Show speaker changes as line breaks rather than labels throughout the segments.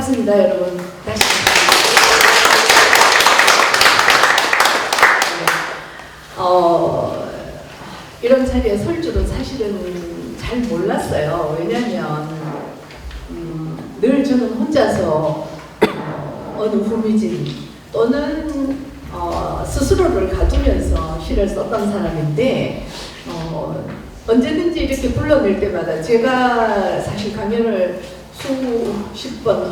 반갑습니다, 여러분. 다시. 이런 자리에 설 줄은 사실은 잘 몰랐어요. 왜냐면 늘 저는 혼자서 어느 후미진 또는 스스로를 가두면서 시를 썼던 사람인데 언제든지 이렇게 불러낼 때마다 제가 사실 강연을 수십 번,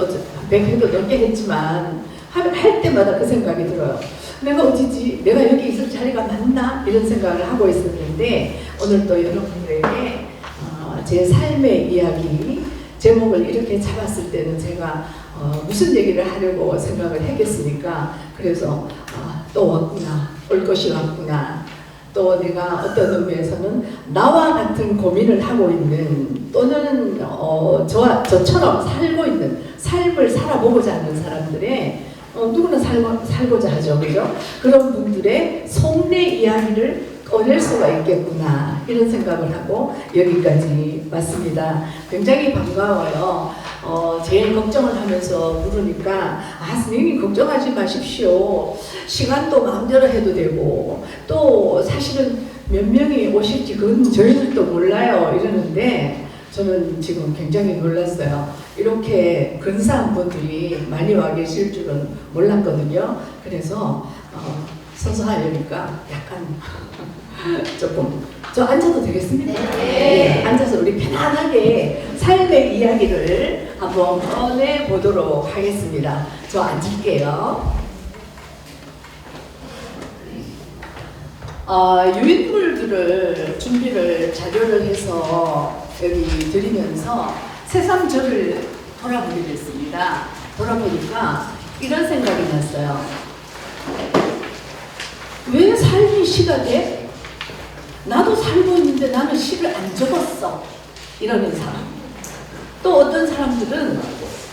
100회도 넘게 했지만 할 때마다 그 생각이 들어요. 내가 어디지? 내가 여기 있을 자리가 맞나? 이런 생각을 하고 있었는데 오늘 또 여러분들에게 제 삶의 이야기 제목을 이렇게 잡았을 때는 제가 무슨 얘기를 하려고 생각을 했겠습니까? 그래서 또 왔구나, 올 것이 왔구나. 또 내가 어떤 의미에서는 나와 같은 고민을 하고 있는 또는 저처럼 살고 있는 삶을 살아보고자 하는 사람들의 누구나 살고자 하죠, 그죠? 그런 분들의 속내 이야기를 꺼낼 수가 있겠구나 이런 생각을 하고 여기까지 왔습니다. 굉장히 반가워요. 제일 걱정을 하면서 물으니까 선생님 걱정하지 마십시오. 시간도 마음대로 해도 되고 또 사실은 몇 명이 오실지 그건 저희들도 몰라요 이러는데 저는 지금 굉장히 놀랐어요. 이렇게 근사한 분들이 많이 와 계실 줄은 몰랐거든요. 그래서 서서 하려니까 약간 조금 저 앉아도 되겠습니까? 네. 앉아서 우리 편안하게 삶의 이야기를 한번 꺼내보도록 하겠습니다. 저 앉을게요. 유인물들을 준비를 자료를 해서 여기 드리면서 새삼 저를 돌아보게 됐습니다. 돌아보니까 이런 생각이 났어요. 왜 삶이 시가 돼? 나도 살고 있는데 나는 시를 안 적었어. 이러는 사람. 또 어떤 사람들은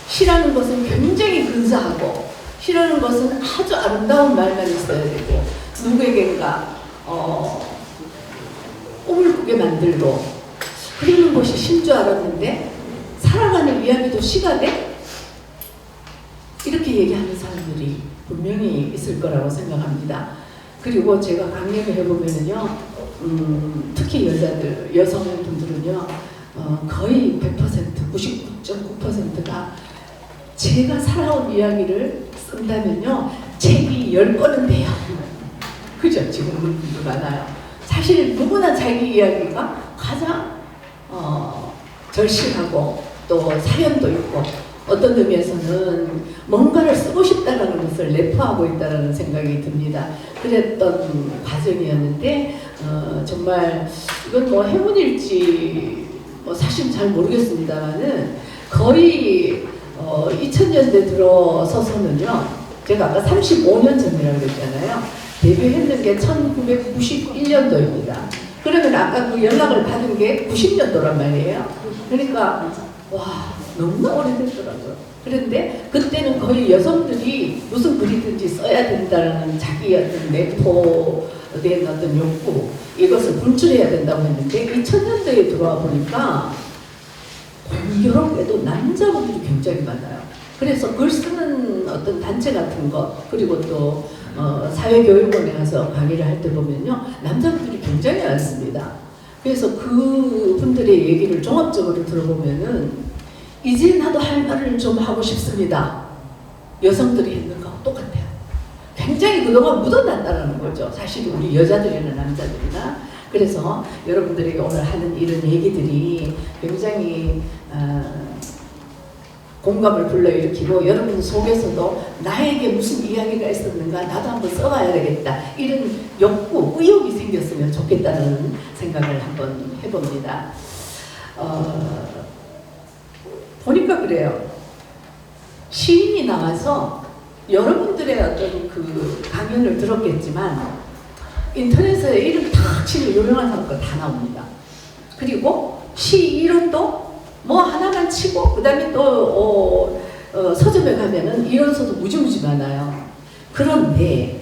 시라는 것은 굉장히 근사하고 시라는 것은 아주 아름다운 말만 있어야 되고 누구에겐가 꿈을 꾸게 만들고 그리는 것이 시인 줄 알았는데 살아가는 이야기도 시가 돼? 이렇게 얘기하는 사람들이 분명히 있을 거라고 생각합니다. 그리고 제가 강연을 해보면요, 특히 여성분들은요, 거의 100%, 99.9%가 제가 살아온 이야기를 쓴다면요, 책이 10권은 돼요. 그죠? 지금 그런 분들 많아요. 사실 누구나 자기 이야기가 가장 절실하고 또 사연도 있고 어떤 의미에서는 뭔가를 쓰고 싶다는 것을 내포하고 있다는 생각이 듭니다. 그랬던 과정이었는데 정말 이건 뭐 행운일지 사실 잘 모르겠습니다만은 거의 2000년대 들어서서는요, 제가 아까 35년 전이라고 그랬잖아요. 데뷔했는 게 1991년도입니다. 그러면 아까 그 연락을 받은 게 90년도란 말이에요. 그러니까 와, 너무나 오래됐더라고요. 그런데 그때는 거의 여성들이 무슨 글이든지 써야 된다는 자기 어떤 내포된 어떤 욕구, 이것을 분출해야 된다고 했는데 2000년대에 들어와 보니까 공교롭게도 남자분들이 굉장히 많아요. 그래서 글 쓰는 어떤 단체 같은 것, 그리고 또 사회교육원에 가서 강의를 할 때 보면요, 남자분들이 굉장히 많습니다. 그래서 그 분들의 얘기를 종합적으로 들어보면은 이제 나도 할 말을 좀 하고 싶습니다. 여성들이 했는 거하고 똑같아요. 굉장히 그동안 묻어놨다는 거죠. 사실 우리 여자들이나 남자들이나. 그래서 여러분들에게 오늘 하는 이런 얘기들이 굉장히 공감을 불러일으키고 여러분 속에서도 나에게 무슨 이야기가 있었는가 나도 한번 써봐야 되겠다 이런 욕구, 의욕이 생겼으면 좋겠다는 생각을 한번 해봅니다. 보니까 그래요. 시인이 나와서 여러분들의 어떤 그 강연을 들었겠지만 인터넷에 이름 탁 치면 유명한 사람 다 나옵니다. 그리고 시 이름도 뭐 하나만 치고 그 다음에 또 서점에 가면은 이론서도 무지무지 많아요. 그런데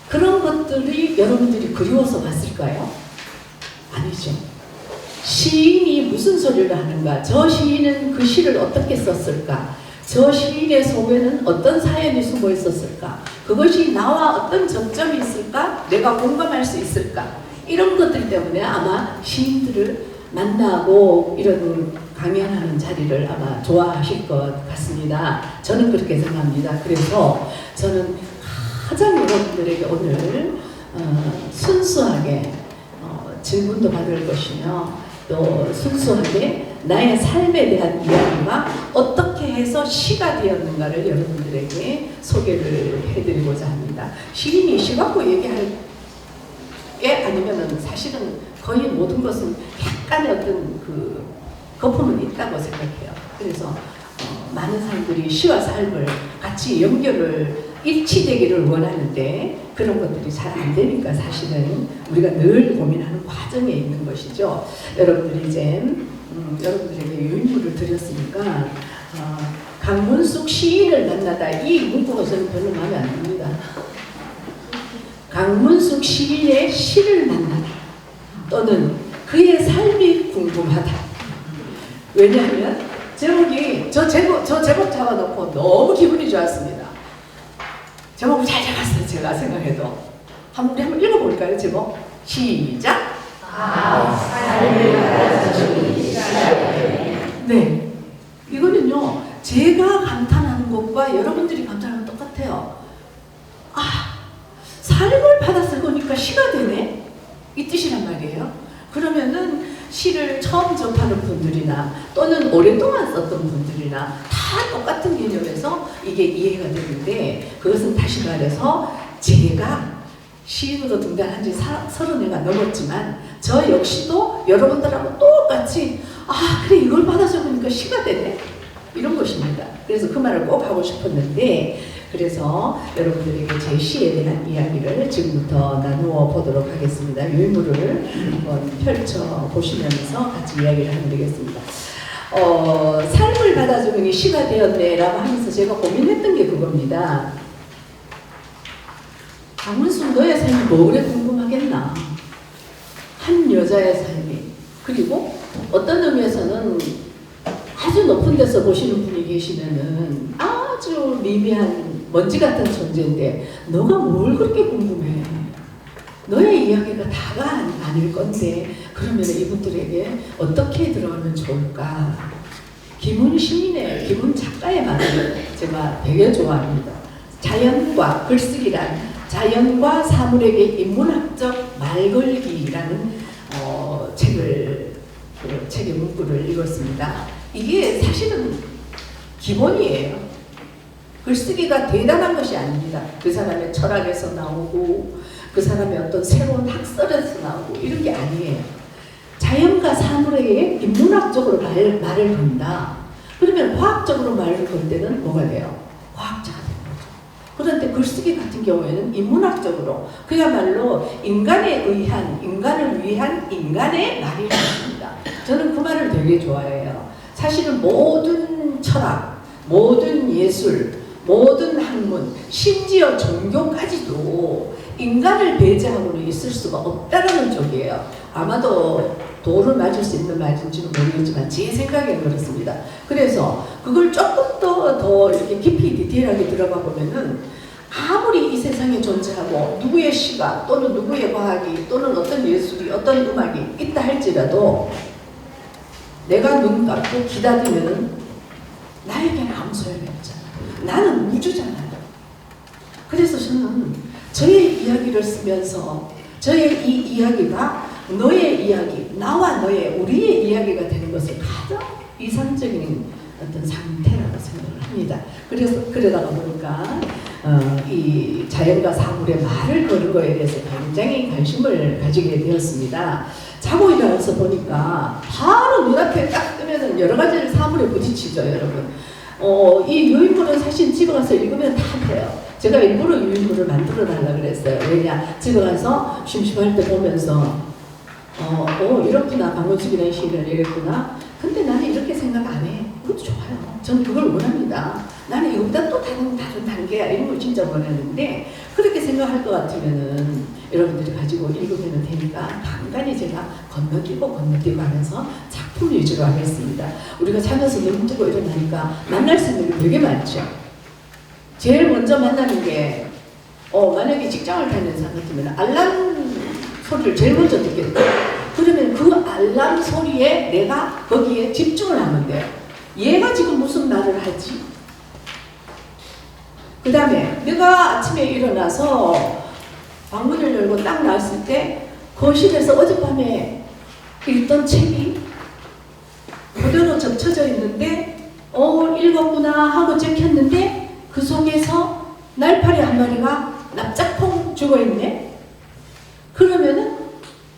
그런 것들이 여러분들이 그리워서 봤을까요? 아니죠. 시인이 무슨 소리를 하는가, 저 시인은 그 시를 어떻게 썼을까, 저 시인의 속에는 어떤 사연이 숨어 있었을까? 그것이 나와 어떤 접점이 있을까? 내가 공감할 수 있을까? 이런 것들 때문에 아마 시인들을 만나고 이런 강연하는 자리를 아마 좋아하실 것 같습니다. 저는 그렇게 생각합니다. 그래서 저는 가장 여러분들에게 오늘 순수하게 질문도 받을 것이며 또 순수하게 나의 삶에 대한 이야기가 어떻게 해서 시가 되었는가를 여러분들에게 소개를 해드리고자 합니다. 시인이 시 갖고 얘기할 게 아니면은 사실은 거의 모든 것은 약간의 어떤 그 거품은 있다고 생각해요. 그래서 많은 사람들이 시와 삶을 같이 연결을 일치되기를 원하는데 그런 것들이 잘 안 되니까 사실은 우리가 늘 고민하는 과정에 있는 것이죠. 여러분들이 이제 여러분들에게 유인물을 드렸으니까 강문숙 시인을 만나다 이 문구가 저는 별로 마음에 안 듭니다. 강문숙 시인의 시를 만나다 또는 그의 삶이 궁금하다. 왜냐하면 제목이 저 제목 잡아놓고 너무 기분이 좋았습니다. 제목을 잘 잡았어요. 제가 생각해도 우리 한번 읽어볼까요? 제목 시작. 삶을 가르쳐주는 시작이에요. 네, 이거는요 제가 감탄하는 것과 여러분들이 감탄하는 것 똑같아요. 삶을 받았을 거니까 시가 되네? 이 뜻이란 말이에요. 그러면은 시를 처음 접하는 분들이나 또는 오랫동안 썼던 분들이나 다 똑같은 개념에서 이게 이해가 되는데 그것은 다시 말해서 제가 시인으로 등단한 지 30해가 넘었지만 저 역시도 여러분들하고 똑같이 그래 이걸 받아서 보니까 시가 되네 이런 것입니다. 그래서 그 말을 꼭 하고 싶었는데 그래서 여러분들에게 제 시에 대한 이야기를 지금부터 나누어 보도록 하겠습니다. 유인물을 한번 펼쳐 보시면서 같이 이야기를 하면 되겠습니다. 삶을 받아주니 시가 되었네 라고 하면서 제가 고민했던 게 그겁니다. 강문숙 너의 삶이 뭐 그래 궁금하겠나? 한 여자의 삶이 그리고 어떤 의미에서는 아주 높은 데서 보시는 분이 계시면은 아주 미미한 먼지 같은 존재인데 너가 뭘 그렇게 궁금해? 너의 이야기가 다가 아닐 건데 그러면 이분들에게 어떻게 들어가면 좋을까? 김훈 시인의, 김훈 작가의 말을 제가 되게 좋아합니다. 자연과 글쓰기란 자연과 사물에게 인문학적 말걸기라는 책의 문구를 읽었습니다. 이게 사실은 기본이에요. 글쓰기가 대단한 것이 아닙니다. 그 사람의 철학에서 나오고 그 사람의 어떤 새로운 학설에서 나오고 이런 게 아니에요. 자연과 사물에게 인문학적으로 말을 건다. 그러면 과학적으로 말을 걸 때는 뭐가 돼요? 과학자가 되는 거죠. 그런데 글쓰기 같은 경우에는 인문학적으로 그야말로 인간을 위한 인간의 말이 있습니다. 저는 그 말을 되게 좋아해요. 사실은 모든 철학, 모든 예술, 모든 학문, 심지어 종교까지도 인간을 배제하고는 있을 수가 없다라는 쪽이에요. 아마도 도를 맞을 수 있는 말인지는 모르겠지만 제 생각에는 그렇습니다. 그래서 그걸 조금 더 이렇게 깊이 디테일하게 들어가 보면은 아무리 이 세상에 존재하고 누구의 시가 또는 누구의 과학이 또는 어떤 예술이 어떤 음악이 있다 할지라도 내가 눈 감고 기다리면은 나에게는 아무 소용이 없잖아. 나는 우주잖아요. 그래서 저는 저의 이야기를 쓰면서 저의 이 이야기가 너의 이야기, 나와 너의 우리의 이야기가 되는 것을 가장 이상적인 어떤 상태라고 생각을 합니다. 그래서 그러다가 보니까 이 자연과 사물의 말을 거는 거에 대해서 굉장히 관심을 가지게 되었습니다. 자고 일어나서 보니까 바로 눈앞에 딱 뜨면은 여러 가지 사물에 부딪히죠, 여러분. 이 유인물은 사실 집에 가서 읽으면 다 돼요. 제가 일부러 유인물을 만들어 달라고 그랬어요. 왜냐, 집에 가서 심심할 때 보면서 이렇구나, 강문숙이라는 시인을 이랬구나. 근데 나는 이렇게 생각 안 해. 그것도 좋아요. 저는 그걸 원합니다. 나는 이거보다 또 다른 단계야. 이런 걸 진짜 원하는데 그렇게 생각할 것 같으면은 여러분들이 가지고 읽으면 되니까 간간히 제가 건너뛰고 하면서 작품 위주로 하겠습니다. 우리가 자면서 눈 뜨고 일어나니까 만날 수 있는 게 되게 많죠. 제일 먼저 만나는 게 만약에 직장을 다니는 사람 같으면 알람 소리를 제일 먼저 듣겠다. 그러면 그 알람 소리에 내가 거기에 집중을 하면 돼요. 얘가 지금 무슨 말을 하지? 그 다음에 내가 아침에 일어나서 방문을 열고 딱 나왔을 때 거실에서 어젯밤에 읽던 책이 그대로 접혀져 있는데 읽었구나 하고 적혔는데 그 속에서 날파리 한 마리가 납작콩 죽어있네? 그러면은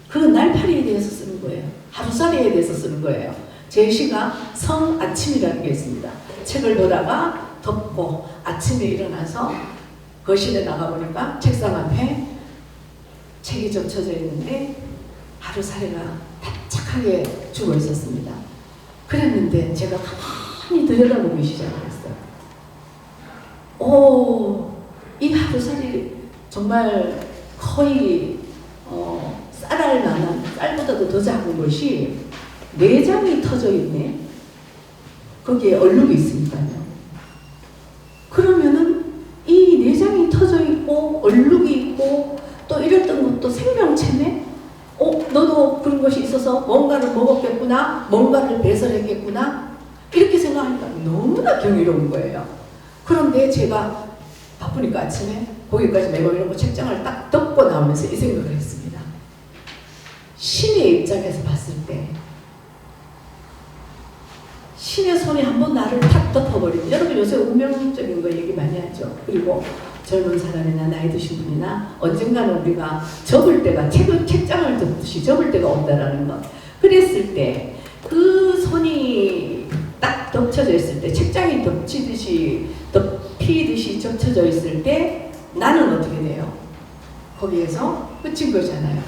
그 날파리에 대해서 쓰는 거예요. 하루살이에 대해서 쓰는 거예요. 제 시가 성아침이라는 게 있습니다. 책을 보다가 덮고 아침에 일어나서 거실에 나가보니까 책상 앞에 책이 접혀져 있는데 하루살이가 답착하게 죽어 있었습니다. 그랬는데 제가 가만히 들여다보기 시작했어요. 이 하루살이 정말 거의 쌀알 만한, 쌀보다도 더 작은 것이 내장이 터져 있네. 거기에 얼룩이 있으니까요. 그러면은 이 내장이 터져 있고 얼룩이 있고 또 이랬던 것도 생명체네? 너도 그런 것이 있어서 뭔가를 먹었겠구나, 뭔가를 배설했겠구나, 이렇게 생각하니까 너무나 경이로운 거예요. 그런데 제가 바쁘니까 아침에 거기까지 매번 이런 거 책장을 딱 덮고 나오면서 이 생각을 했습니다. 신의 입장에서 봤을 때 신의 손이 한번 나를 탁 덮어버리면, 여러분 요새 운명적인 거 얘기 많이 하죠. 그리고 젊은 사람이나 나이 드신 분이나 언젠가는 우리가 접을 때가 책장을 덮듯이 접을 때가 온다라는 것. 그랬을 때 그 손이 딱 덮쳐져 있을 때, 책장이 덮히듯이 접쳐져 있을 때 나는 어떻게 돼요? 거기에서 끝인 거잖아요.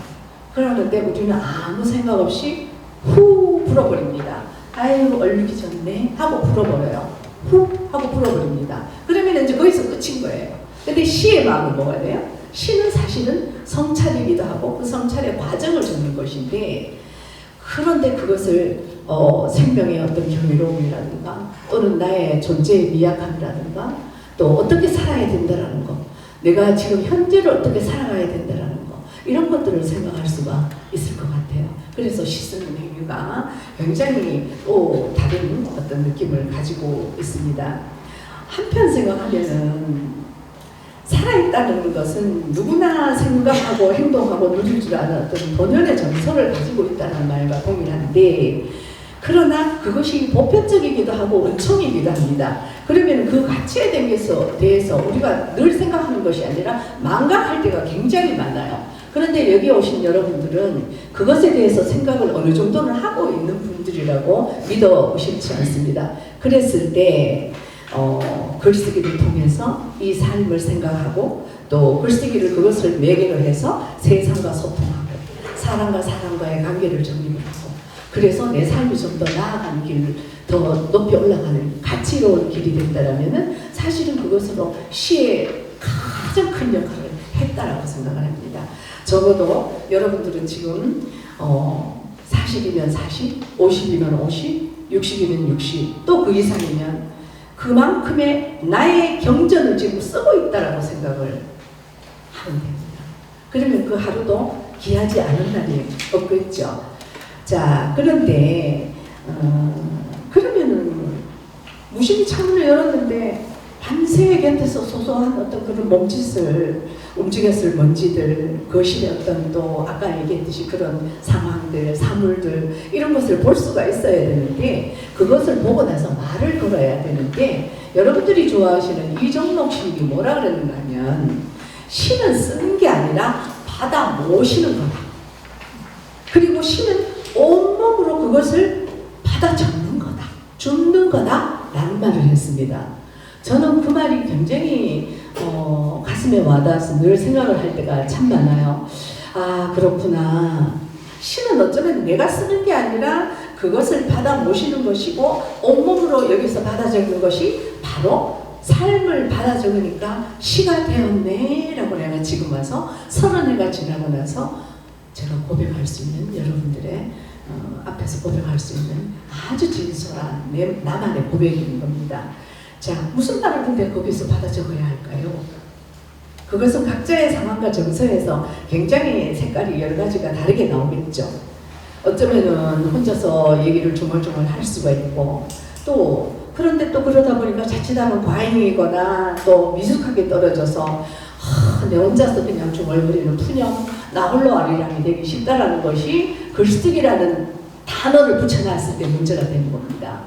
그러는데 우리는 아무 생각 없이 후 불어버립니다. 아유 얼룩이 졌네 하고 불어버려요. 후 하고 불어버립니다. 그러면 이제 거기서 끝인 거예요. 근데 시의 마음은 뭐가 돼요? 시는 사실은 성찰이기도 하고 그 성찰의 과정을 적는 것인데, 그런데 그것을 생명의 어떤 경이로움이라든가 또는 나의 존재의 미약함이라든가 또 어떻게 살아야 된다라는 것, 내가 지금 현재를 어떻게 살아가야 된다라는 것, 이런 것들을 생각할 수가 있을 것 같아요. 그래서 시 쓰는 행위가 굉장히 또 다른 어떤 느낌을 가지고 있습니다. 한편 생각하면은 살아있다는 것은 누구나 생각하고 행동하고 누릴 줄 아는 어떤 본연의 정서를 가지고 있다는 말과 동일한데, 그러나 그것이 보편적이기도 하고 은총이기도 합니다. 그러면 그 가치에 대해서 우리가 늘 생각하는 것이 아니라 망각할 때가 굉장히 많아요. 그런데 여기 오신 여러분들은 그것에 대해서 생각을 어느 정도는 하고 있는 분들이라고 믿어 의심치 않습니다. 그랬을 때 글쓰기를 통해서 이 삶을 생각하고 또 글쓰기를 그것을 매개로 해서 세상과 소통하고 사람과 사람과의 관계를 정립을 하고, 그래서 내 삶이 좀 더 나아가는 길, 더 높이 올라가는 가치로운 길이 된다라면은 사실은 그것으로 시의 가장 큰 역할을 했다라고 생각을 합니다. 적어도 여러분들은 지금 40이면 40, 50이면 50, 60이면 60, 또 그 이상이면 그만큼의 나의 경전을 지금 쓰고 있다라고 생각을 하면 됩니다. 그러면 그 하루도 귀하지 않은 날이 없겠죠. 자, 그런데 그러면은 무심히 창문을 열었는데 밤새 곁에서 소소한 어떤 그런 몸짓을 움직였을 먼지들, 거실의 어떤 또 아까 얘기했듯이 그런 상황들, 사물들, 이런 것을 볼 수가 있어야 되는데, 그것을 보고 나서 말을 걸어야 되는데, 여러분들이 좋아하시는 이정록 시인이 뭐라 그러는가 하면, 시는 쓰는 게 아니라 받아 모시는 거다. 그리고 시는 온몸으로 그것을 받아 적는 거다, 줍는 거다 라는 말을 했습니다. 저는 그 말이 굉장히 가슴에 와닿아서 늘 생각을 할 때가 참 많아요. 아, 그렇구나. 시는 어쩌면 내가 쓰는 게 아니라 그것을 받아 모시는 것이고 온몸으로 여기서 받아 적는 것이 바로 삶을 받아 적으니까 시가 되었네 라고 내가 지금 와서 30해가 지나고 나서 제가 고백할 수 있는, 여러분들의 앞에서 고백할 수 있는 아주 진솔한 나만의 고백인 겁니다. 자, 무슨 말을 근데 거기서 받아 적어야 할까요? 그것은 각자의 상황과 정서에서 굉장히 색깔이 여러 가지가 다르게 나오겠죠. 어쩌면은 혼자서 얘기를 조물조물 할 수가 있고, 또 그런데 또 그러다 보니까 자칫하면 과잉이거나 또 미숙하게 떨어져서 내 혼자서 그냥 중얼거리는 푸념, 나 홀로 아리랑이 되기 쉽다라는 것이 글쓰기라는 단어를 붙여놨을 때 문제가 되는 겁니다.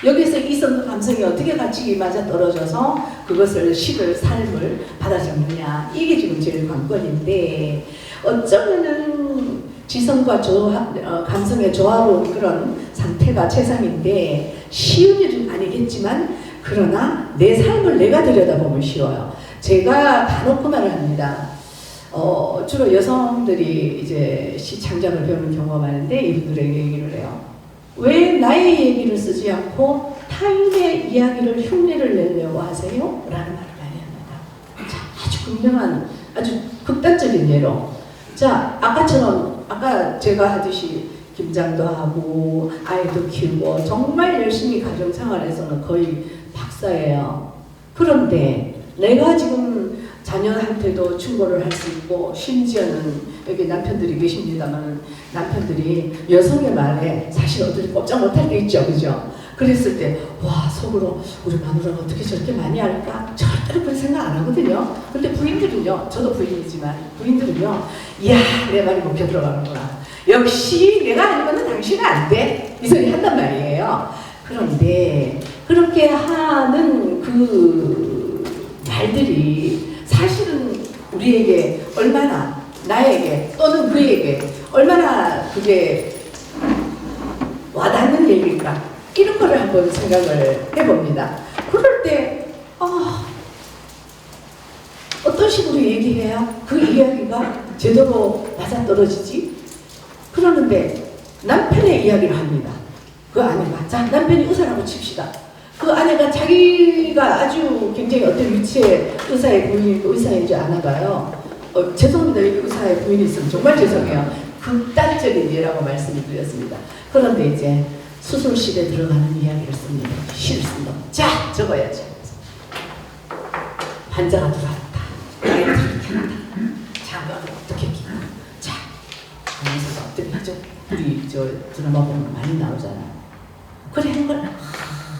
여기서 이성 감성이 어떻게 같이 맞아 떨어져서 그것을 시를, 삶을 받아 적느냐, 이게 지금 제일 관건인데, 어쩌면은 지성과 감성의 조화로운 그런 상태가 최상인데 쉬운 일은 아니겠지만, 그러나 내 삶을 내가 들여다보면 쉬워요. 제가 단호히 말을 합니다. 주로 여성들이 이제 시 창작을 배우는 경우가 많은데 이분들에게 얘기를 해요. 왜 나의 얘기를 쓰지 않고 타인의 이야기를 흉내를 내려고 하세요? 라는 말을 많이 합니다. 자, 아주 분명한, 아주 극단적인 예로, 자, 아까 제가 하듯이 김장도 하고 아이도 키우고 정말 열심히 가정생활에서는 거의 박사예요. 그런데 내가 지금 자녀한테도 충고를 할 수 있고, 심지어는 여기 남편들이 계십니다만 남편들이 여성의 말에 사실 어떻게 꼼짝 못할 때 있죠, 그죠? 그랬을 때 와, 속으로 우리 마누라가 어떻게 저렇게 많이 할까? 절대로 그런 생각 안 하거든요. 근데 부인들은요, 저도 부인이지만 부인들은요, 이야, 내 말이 먹혀 들어가는구나, 역시 내가 아니면 당신은 안 돼, 이 소리 한단 말이에요. 그런데 그렇게 하는 그 말들이 사실은 우리에게 얼마나, 나에게 또는 그에게 얼마나 그게 와닿는 얘기일까, 이런 거를 한번 생각을 해봅니다. 그럴 때 어떤 식으로 얘기해야 그 이야기가 제대로 맞아떨어지지? 그러는데 남편의 이야기를 합니다. 그 아내가, 자, 남편이 의사라고 칩시다. 그 아내가 자기가 아주 굉장히 어떤 위치에 의사의 부인이고 의사인지 아나 봐요. 죄송합니다. 의사의 부인이 있으면 정말 죄송해요. 극단적인 예라고 말씀을 드렸습니다. 그런데 이제 수술실에 들어가는 이야기를 씁니다. 시를 쓴다. 자, 적어야지. 환자가 들어왔다. 아이를 이렇게 한다. 장갑을 어떻게 끼고. 자, 의사가 어떻게 하죠? 우리 저 드라마 보면 많이 나오잖아요. 그래 한 걸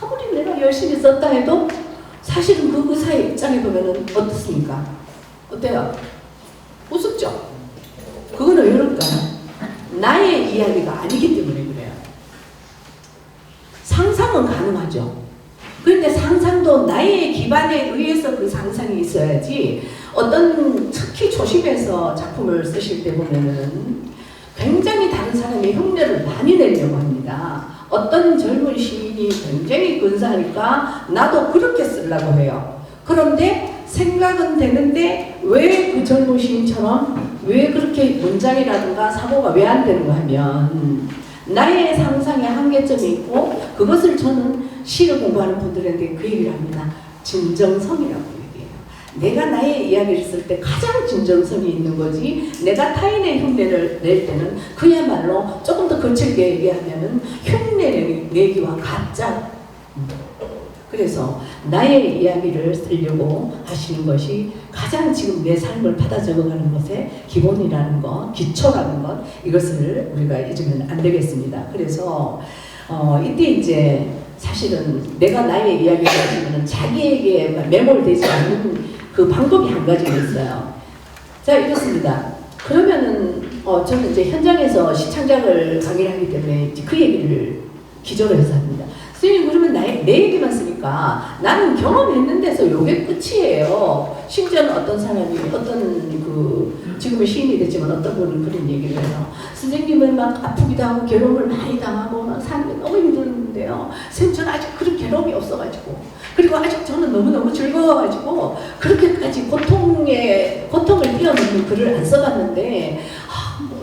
아무리 내가 열심히 썼다 해도 사실은 그 의사의 입장에 보면은 어떻습니까? 어때요? 우습죠? 그거는 왜 그럴까요? 나의 이야기가 아니기 때문에 그래요. 상상은 가능하죠. 그런데 상상도 나의 기반에 의해서 그 상상이 있어야지, 어떤 특히 조심해서 작품을 쓰실 때 보면은 굉장히 다른 사람의 흉내를 많이 내려고 합니다. 어떤 젊은 시인이 굉장히 근사하니까 나도 그렇게 쓰려고 해요. 그런데 생각은 되는데 왜 그 젊은 시인처럼 왜 그렇게 문장이라든가 사고가 왜 안 되는가 하면 나의 상상에 한계점이 있고, 그것을 저는 시를 공부하는 분들한테 그 얘기를 합니다. 진정성이라고 얘기해요. 내가 나의 이야기를 쓸 때 가장 진정성이 있는 거지, 내가 타인의 흉내를 낼 때는 그야말로 조금 더 거칠게 얘기하면은 흉내 내기와 가짜. 그래서 나의 이야기를 쓰려고 하시는 것이 가장 지금 내 삶을 받아 적어가는 것의 기본이라는 것, 기초라는 것, 이것을 우리가 잊으면 안 되겠습니다. 그래서 이때 이제 사실은 내가 나의 이야기를 하시면 자기에게 매몰되지 않는 그 방법이 한 가지가 있어요. 자, 이렇습니다. 그러면은 저는 이제 현장에서 시창작을 강의를 하기 때문에 그 얘기를 기조로 해서 합니다. 선생님, 그러면 내 얘기만 쓰니까 나는 경험했는 데서 요게 끝이에요. 심지어는 어떤 사람이 지금은 시인이 됐지만 어떤 분은 그런 얘기를 해요. 선생님은 막 아프기도 하고 괴로움을 많이 당하고 막 사는 게 너무 힘들었는데요. 선생님, 저는 아직 그런 괴로움이 없어가지고, 그리고 아직 저는 너무너무 즐거워가지고 그렇게까지 고통을 뛰어넘는 글을 안 써봤는데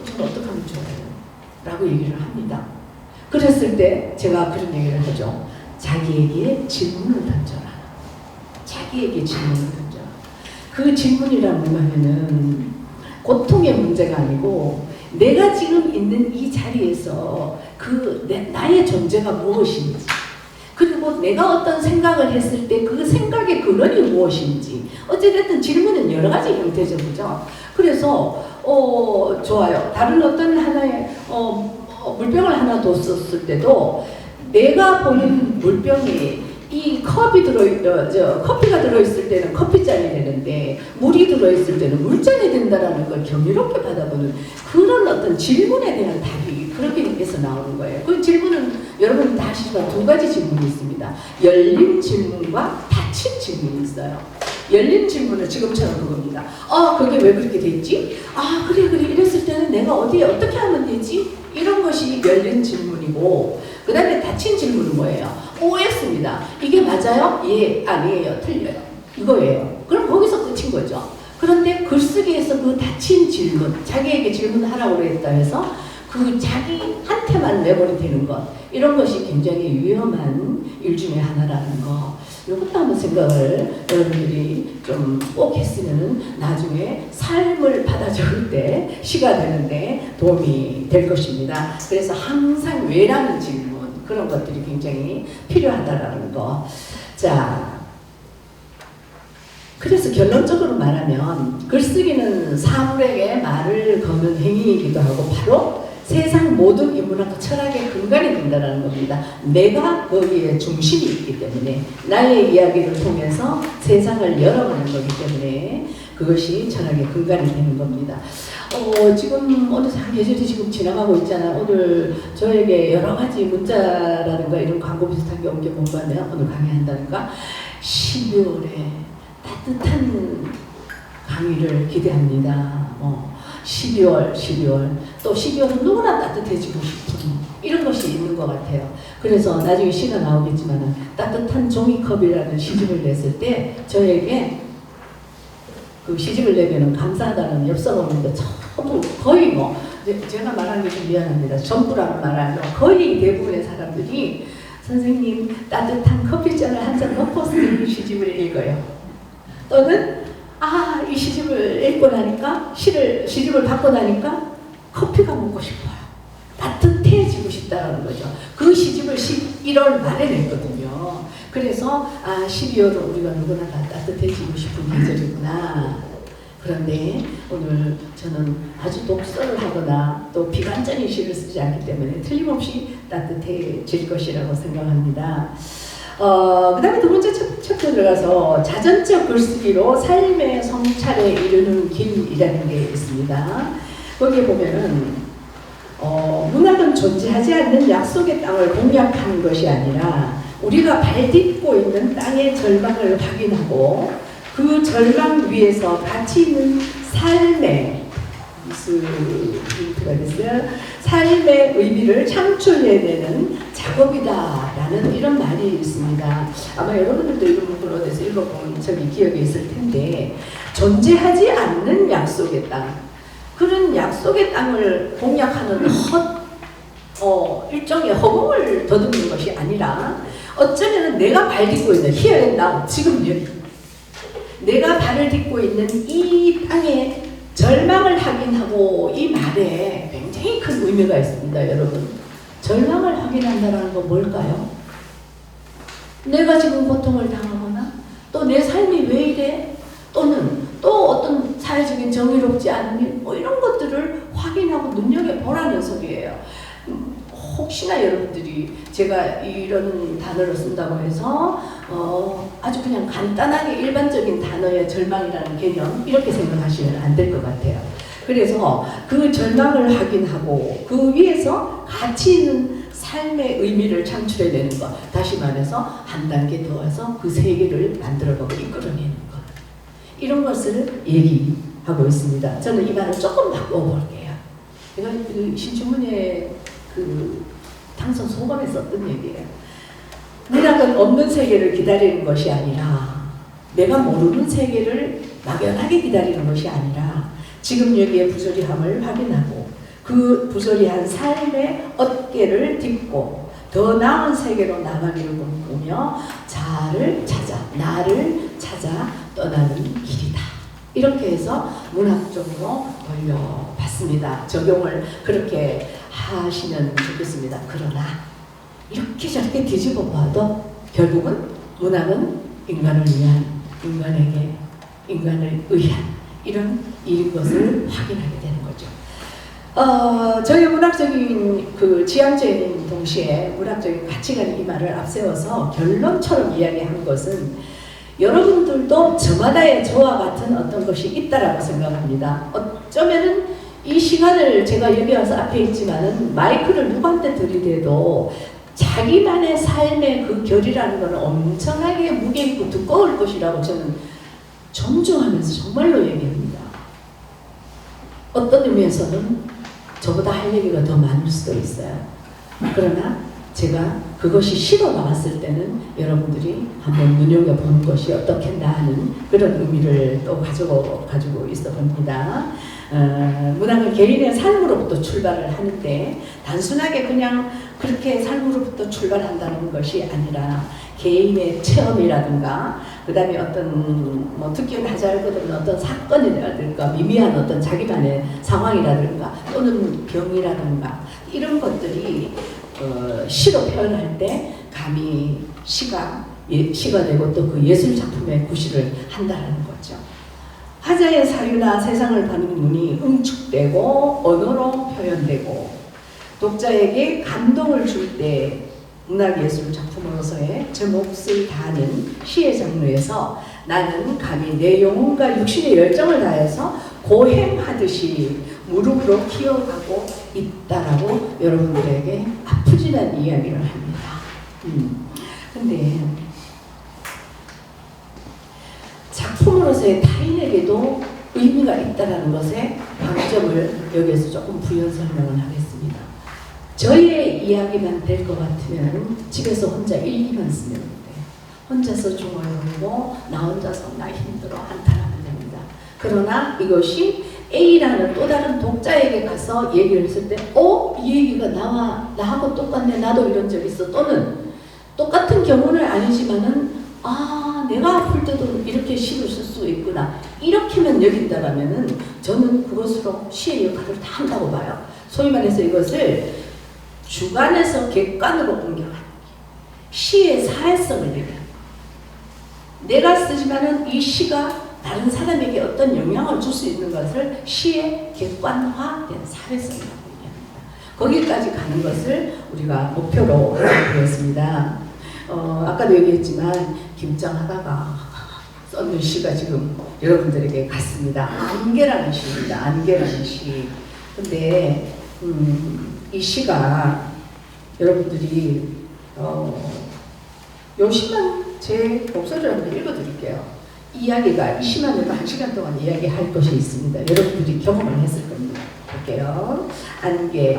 저는 어떡하면 좋아요? 라고 얘기를 합니다. 그랬을 때 제가 그런 얘기를 하죠. 자기에게 질문을 던져라. 자기에게 질문을 던져. 그 질문이란 뭐냐면은 고통의 문제가 아니고 내가 지금 있는 이 자리에서 나의 존재가 무엇인지, 그리고 내가 어떤 생각을 했을 때 그 생각의 근원이 무엇인지, 어찌됐든 질문은 여러 가지 형태죠, 그죠? 그래서 좋아요. 다른 어떤 하나의 물병을 하나 뒀었을 때도 내가 보는 물병이 이 커피가 들어있을 때는 커피잔이 되는데 물이 들어있을 때는 물잔이 된다라는 걸 경이롭게 받아보는 그런 어떤 질문에 대한 답이 그렇게 해서 나오는 거예요. 그 질문은 여러분 다 아시지만 두 가지 질문이 있습니다. 열린 질문과 닫힌 질문이 있어요. 열린 질문은 지금처럼 그겁니다. 그게 왜 그렇게 됐지? 그래 이랬을 때는 내가 어디에 어떻게 하면 되지? 이런 것이 열린 질문이고, 그 다음에 닫힌 질문은 뭐예요? 오했습니다. 이게 맞아요? 예, 아니에요, 틀려요. 이거예요. 그럼 거기서 끝인 거죠. 그런데 글쓰기에서 그 닫힌 질문, 자기에게 질문하라고 했다 해서 그 자기한테만 내버려 되는 것, 이런 것이 굉장히 위험한 일 중에 하나라는 거, 이것도 한번 생각을 여러분들이 좀 꼭 했으면 나중에 삶을 받아줄 때 시가 되는데 도움이 될 것입니다. 그래서 항상 왜라는 질문, 그런 것들이 굉장히 필요하다라는 거. 자, 그래서 결론적으로 말하면 글쓰기는 사물에게 말을 거는 행위이기도 하고 바로 세상 모든 인문학과 철학의 근간이 된다는 겁니다. 내가 거기에 중심이 있기 때문에 나의 이야기를 통해서 세상을 열어가는 거기 때문에 그것이 철학의 근간이 되는 겁니다. 지금 어느 계절이 지금 지나가고 있잖아요. 오늘 저에게 여러 가지 문자라든가 이런 광고 비슷한 게 온 게 뭔가면 오늘 강의한다든가 12월에 따뜻한 강의를 기대합니다. 12월 또 12월은 누구나 따뜻해지고 싶은 이런 것이 있는 것 같아요. 그래서 나중에 시가 나오겠지만 따뜻한 종이컵이라는 시집을 냈을 때 저에게 그 시집을 내면 감사하다는 엽서가 오는데 전부 거의 제가 말하는 게 좀 미안합니다. 전부라고 말하면 거의 대부분의 사람들이 선생님 따뜻한 커피잔을 한 잔 넣고서 이 시집을 읽어요. 또는 이 시집을 읽고 나니까 시집을 받고 나니까 커피가 먹고 싶어요. 따뜻해지고 싶다는 거죠. 그 시집을 11월 말에 냈거든요. 그래서 12월은 우리가 누구나 다 따뜻해지고 싶은 계절이구나. 그런데 오늘 저는 아주 독서를 하거나 또 비관적인 시를 쓰지 않기 때문에 틀림없이 따뜻해질 것이라고 생각합니다. 그 다음에 두 번째 챕터 들어가서 자전적 글쓰기로 삶의 성찰에 이르는 길이라는 게 있습니다. 거기에 보면은 문학은 존재하지 않는 약속의 땅을 공략하는 것이 아니라 우리가 발딛고 있는 땅의 절망을 확인하고 그 절망 위에서 가치 있는 삶의 삶의 의미를 창출해내는 작업이다라는 이런 말이 있습니다. 아마 여러분들도 이런 부분을 어디서 읽어본 적이 기억에 있을 텐데, 존재하지 않는 약속의 땅, 그런 약속의 땅을 공략하는 일종의 허공을 더듬는 것이 아니라 어쩌면 내가 발 딛고 있는 here and now, 지금 여기 내가 발을 딛고 있는 이 땅에 절망을 확인하고, 이 말에 굉장히 큰 의미가 있습니다. 여러분, 절망을 확인한다는 건 뭘까요? 내가 지금 고통을 당하거나 또 내 삶이 왜 이래, 또는 또 어떤 사회적인 정의롭지 않은 일, 이런 것들을 확인하고 눈여겨보라는 소리예요. 혹시나 여러분들이 제가 이런 단어를 쓴다고 해서 아주 그냥 간단하게 일반적인 단어의 절망이라는 개념 이렇게 생각하시면 안 될 것 같아요. 그래서 그 절망을 확인하고 그 위에서 가치 있는 삶의 의미를 창출해내는 것, 다시 말해서 한 단계 더 와서 그 세계를 만들어가고 이끌어내는 것, 이런 것을 얘기하고 있습니다. 저는 이 말을 조금 바꿔볼게요. 제가 그 신춘문예 당선 소감에 썼던 얘기예요. 문학은 없는 세계를 기다리는 것이 아니라, 내가 모르는 세계를 막연하게 기다리는 것이 아니라 지금 여기에 부조리함을 확인하고 그 부조리한 삶의 어깨를 딛고 더 나은 세계로 나가기를 꿈꾸며 자아를 찾아, 나를 찾아 떠나는 길이다. 이렇게 해서 문학적으로 돌려봤습니다. 적용을 그렇게 하시면 좋겠습니다. 그러나 이렇게 저렇게 뒤집어 봐도 결국은 문학은 인간을 위한, 인간에게, 인간을 위한 이런 일인 것을 확인하게 되는 거죠. 저희 문학적인 그 지향적인 동시에 문학적인 가치관 이 말을 앞세워서 결론처럼 이야기한 것은 여러분들도 저마다의 저와 같은 어떤 것이 있다라고 생각합니다. 어쩌면은 이 시간을 제가 여기 와서 앞에 있지만은 마이크를 누구한테 들이대도 자기만의 삶의 그 결이라는 것은 엄청나게 무게 있고 두꺼울 것이라고 저는 존중하면서 정말로 얘기합니다. 어떤 의미에서는 저보다 할 얘기가 더 많을 수도 있어요. 그러나 제가 그것이 실어 나왔을 때는 여러분들이 한번 눈여겨보는 것이 어떻겠나 하는 그런 의미를 또 가지고 있어 봅니다. 문학은 개인의 삶으로부터 출발을 하는데 단순하게 그냥 그렇게 삶으로부터 출발한다는 것이 아니라 개인의 체험이라든가 그 다음에 어떤 뭐 특기를 하자 할거든 어떤 사건이라든가 미미한 어떤 자기만의 상황이라든가 또는 병이라든가 이런 것들이 시로 표현할 때 감히 시가 되고 또 그 예술 작품의 구실을 한다는 거죠. 화자의 사유나 세상을 보는 눈이 응축되고 언어로 표현되고 독자에게 감동을 줄 때 문학예술 작품으로서의 제 몫을 다하는 시의 장르에서 나는 감히 내 영혼과 육신의 열정을 다해서 고행하듯이 무릎으로 키워가고 있다라고 여러분들에게 아프지난 이야기를 합니다. 근데 작품으로서의 타인에게도 의미가 있다는 것에 강점을 여기에서 조금 부연 설명을 하겠습니다. 저희의 이야기만 될 것 같으면 집에서 혼자 일기만 쓰면 돼요. 혼자서 중얼거리고 나 혼자서 나 힘들어 한탄하면 됩니다. 그러나 이것이 A라는 또 다른 독자에게 가서 얘기를 했을 때 이 얘기가 나하고 똑같네, 나도 이런 적 있어. 또는 똑같은 경우는 아니지만은 내가 아플 때도 이렇게 시를 쓸 수 있구나. 이렇게만 여긴다라면은 저는 그것으로 시의 역할을 다 한다고 봐요. 소위 말해서 이것을 주관에서 객관으로 옮겨가는 시의 사회성을 얘기합니다. 내가 쓰지만은 이 시가 다른 사람에게 어떤 영향을 줄 수 있는 것을 시의 객관화된 사회성이라고 얘기합니다. 거기까지 가는 것을 우리가 목표로 보였습니다. 아까도 얘기했지만 김장하다가 썼는 시가 지금 여러분들에게 갔습니다. 안개라는 시입니다. 안개라는 시. 근데 이 시가 여러분들이 요 시만 제 목소리로 한번 읽어드릴게요. 이야기가 이 시만 내가 1시간 동안 이야기할 것이 있습니다. 여러분들이 경험을 했을 겁니다. 볼게요. 안개.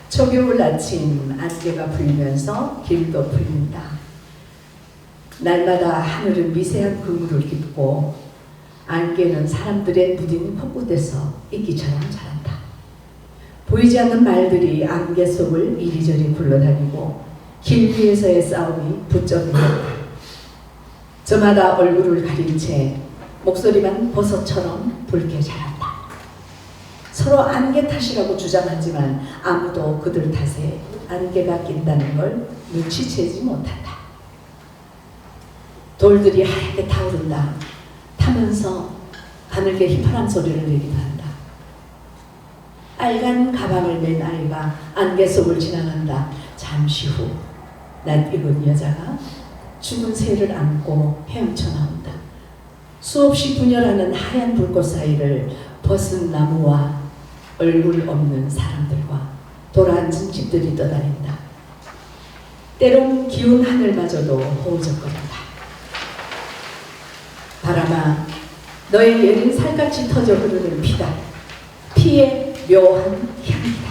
초겨울 아침 안개가 불면서 길도 풀린다. 날마다 하늘은 미세한 그물을 깃고 안개는 사람들의 무딘 코끝에서 이끼처럼 자란다. 보이지 않는 말들이 안개 속을 이리저리 굴러다니고 길 위에서의 싸움이 붙잡는다. 저마다 얼굴을 가린 채 목소리만 버섯처럼 붉게 자란다. 서로 안개 탓이라고 주장하지만 아무도 그들 탓에 안개가 낀다는 걸 눈치채지 못한다. 돌들이 하얗게 타오른다. 타면서 가늘게 휘파람 소리를 내기도 한다. 빨간 가방을 맨 아이가 안개 속을 지나간다. 잠시 후 낯익은 여자가 죽은 새를 안고 헤엄쳐 나온다. 수없이 분열하는 하얀 불꽃 사이를 벗은 나무와 얼굴 없는 사람들과 돌아앉은 집들이 떠다닌다. 때론 기운 하늘마저도 허우적거린다. 바람아, 너의 예린 살같이 터져 흐르는 피다. 피의 묘한 향이다.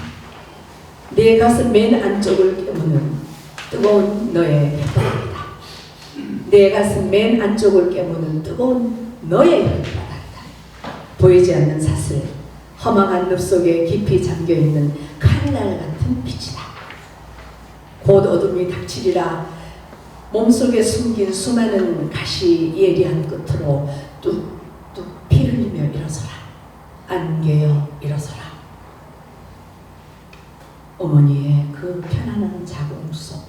내 가슴 맨 안쪽을 깨무는 뜨거운 너의 혈바람이다. 내 가슴 맨 안쪽을 깨무는 뜨거운 너의 혈바람이다. 보이지 않는 사슬, 허망한 늪 속에 깊이 잠겨있는 칼날 같은 빛이다. 곧 어둠이 닥치리라. 몸속에 숨긴 수많은 가시 예리한 끝으로 뚝뚝 피 흘리며 일어서라. 안개여 일어서라. 어머니의 그 편안한 자궁 속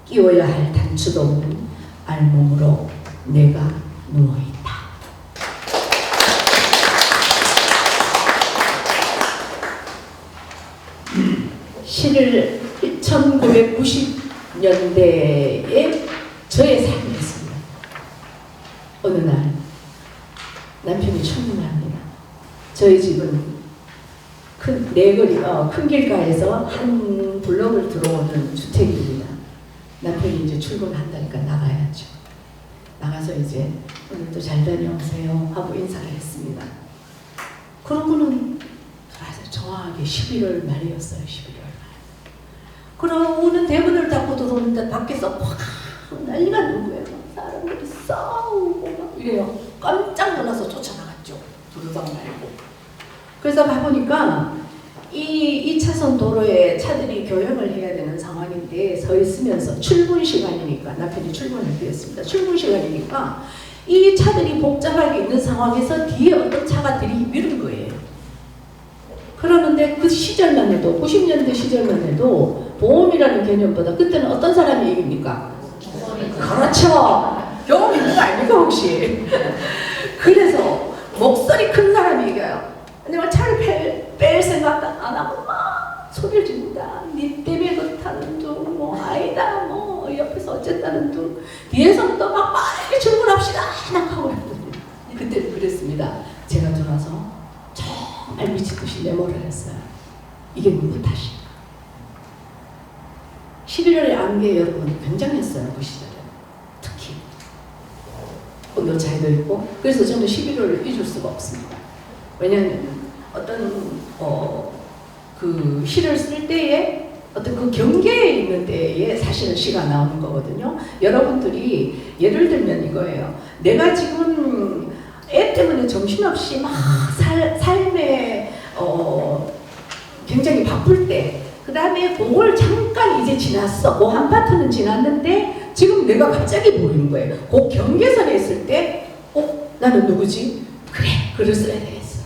끼워야 할 단추도 없는 알몸으로 내가 누워있다. 시를 1990년대에 저의 삶이었습니다. 어느 날 남편이 출근을 합니다. 저희 집은 큰 길가에서 한 블록을 들어오는 주택입니다. 남편이 이제 출근한다니까 나가야죠. 나가서 이제 오늘도 잘 다녀오세요 하고 인사를 했습니다. 그러고는 정확하게 11월 말이었어요. 11월 말. 그러고는 대문을 닫고 들어오는데 밖에서 확 난리가 나는 거예요. 사람들이 싸우고 막 이래요. 깜짝 놀라서 쫓아나갔죠. 도로당 말고. 그래서 가보니까 이 2차선 도로에 차들이 교행을 해야 되는 상황인데 서 있으면서 출근 시간이니까 남편이 출근을 드렸습니다. 출근 시간이니까 이 차들이 복잡하게 있는 상황에서 뒤에 어떤 차가 들이밀은 거예요. 그러는데 그 시절만 해도 90년대 시절만 해도 보험이라는 개념보다 그때는 어떤 사람이 이깁니까? 그렇죠. 경험 있는 거 아닙니까 혹시? 그래서 목소리 큰 사람이 이겨요. 내가 차를 뺄 생각도 안 하고 막 소리를 지른다. 니 때문에 그렇다는 둥, 뭐 아니다, 뭐 옆에서 어쨌다는 둥. 뒤에서 또 막 빨리 출근합시다 막 하고 그때 그랬습니다. 제가 들어와서 정말 미치듯이 메모를 했어요. 이게 누구 탓일까? 11월의 안개 여러분 굉장했어요. 그 시절에 특히 온도 차이도 있고. 그래서 저는 11월을 잊을 수가 없습니다. 왜냐하면 어떤 그 시를 쓸 때에 어떤 그 경계에 있는 때에 사실은 시가 나오는 거거든요. 여러분들이 예를 들면 이거예요. 내가 지금 애 때문에 정신없이 막 삶에 굉장히 바쁠 때, 그 다음에 그걸 잠깐 이제 지났어. 그 한 파트는 지났는데 지금 내가 갑자기 보이는 거예요. 그 경계선에 있을 때 나는 누구지? 그래, 글을 써야 되겠어.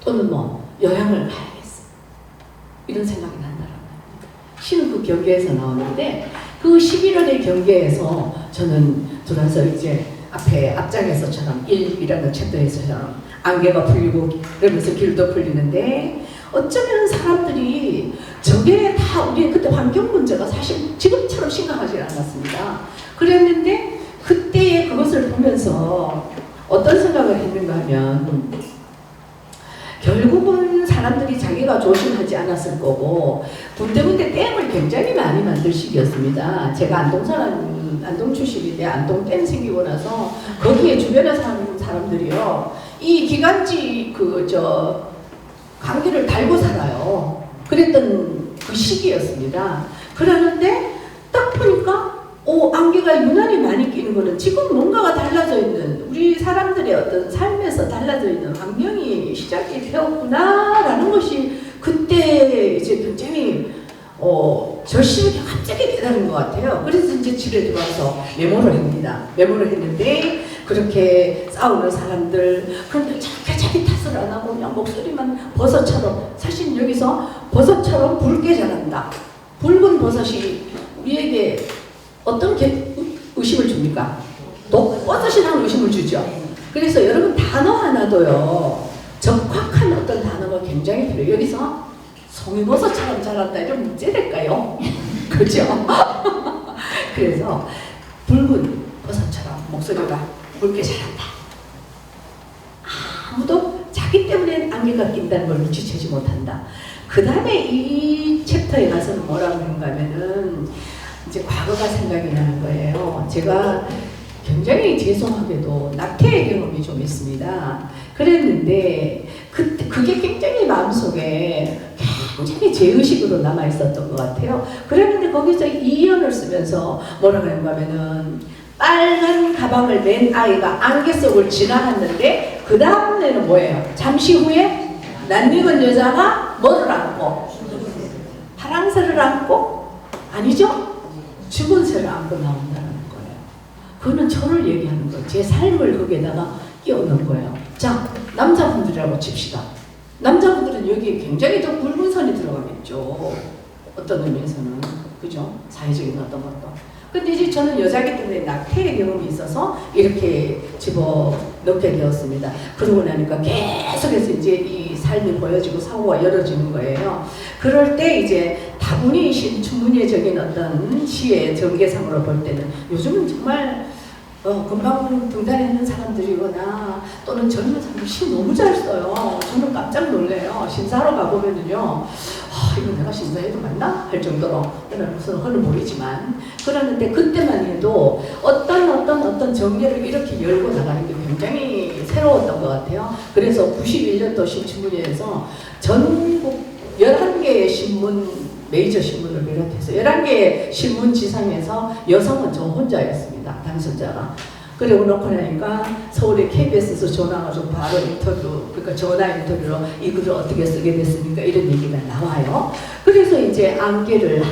또는 뭐 여행을 가야겠어. 이런 생각이 난다는 거예요. 시는 그 경계에서 나오는데 그 11월의 경계에서 저는 들어와서 이제 앞장에서처럼 1이라는 챕터에서처럼 안개가 풀리고 그러면서 길도 풀리는데 어쩌면 사람들이 저게 다 우리 그때 환경 문제가 사실 지금처럼 심각하지 않았습니다. 그랬는데 그때의 그것을 보면서 어떤 생각을 했는가 하면 결국은 사람들이 자기가 조심하지 않았을 거고 군데군데 댐을 굉장히 많이 만들 시기였습니다. 제가 안동 출신인데 안동 댐 생기고 나서 거기에 주변에 사는 사람들이요 이 기관지 관계를 달고 살아요. 그랬던 그 시기였습니다. 그러는데 딱 보니까 안개가 유난히 많이 끼는 거는 지금 뭔가가 달라져 있는 우리 사람들의 어떤 삶에서 달라져 있는 환경이 시작이 되었구나라는 것이 그때 이제 굉장히 절실하게 갑자기 깨달은 것 같아요. 그래서 이제 집에 들어와서 메모를 합니다. 메모를 했는데 그렇게 싸우는 사람들 그런데 자기 탓을 안 하고 그냥 목소리만 버섯처럼 사실 여기서 버섯처럼 붉게 자란다. 붉은 버섯이 우리에게 어떤 의심을 줍니까? 버섯이라는 의심을 주죠. 그래서 여러분 단어 하나도요 적확한 어떤 단어가 굉장히 필요해요. 여기서 송이버섯처럼 자란다 이런 문제 될까요? 그죠? 그래서 붉은 버섯처럼 목소리가 붉게 자란다. 아무도 자기 때문에 안개가 낀다는 걸 눈치채지 못한다. 그 다음에 이 챕터에 가서는 뭐라고 하는가 하면은 이제 과거가 생각이 나는 거예요. 제가 굉장히 죄송하게도 낙태의 경험이 좀 있습니다. 그랬는데 그게 굉장히 마음속에 굉장히 죄의식으로 남아있었던 것 같아요. 그랬는데 거기서 이연을 쓰면서 뭐라고 하는가 하면은 빨간 가방을 맨 아이가 안개 속을 지나갔는데 그 다음에는 뭐예요? 잠시 후에 낯익은 여자가 뭐를 안고? 파랑새를 안고? 아니죠? 죽은 새를 안고 나온다는 거예요. 그거는 저를 얘기하는 거예요. 제 삶을 거기에다가 끼워넣은 거예요. 자, 남자분들이라고 칩시다. 남자분들은 여기에 굉장히 더 굵은 선이 들어가겠죠. 어떤 의미에서는. 그죠? 사회적인 어떤 것도. 근데 이제 저는 여자기 때문에 낙태의 경험이 있어서 이렇게 집어넣게 되었습니다. 그러고 나니까 계속해서 이제 이 삶이 보여지고 사고가 열어지는 거예요. 그럴 때 이제 다분히 신춘문예적인 어떤 시의 전개상으로 볼 때는 요즘은 정말 금방 등단에 있는 사람들이거나 또는 젊은 사람들이 시 너무 잘 써요. 저는 깜짝 놀래요. 심사하러 가보면은요. 이거 내가 심사해도 맞나? 할 정도로 무슨 허는 모르지만 그러는데 그때만 해도 어떤 전개를 이렇게 열고 나가는 게 굉장히 새로웠던 것 같아요. 그래서 91년도 신춘문예에서 전국 11개의 신문 메이저 신문을 비롯해서 11개의 신문 지상에서 여성은 저 혼자였습니다. 당선자가. 그리고 놓고 나니까 서울의 KBS에서 전화가지고 바로 인터뷰, 그러니까 전화 인터뷰로 이 글을 어떻게 쓰게 됐습니까? 이런 얘기가 나와요. 그래서 이제 안개를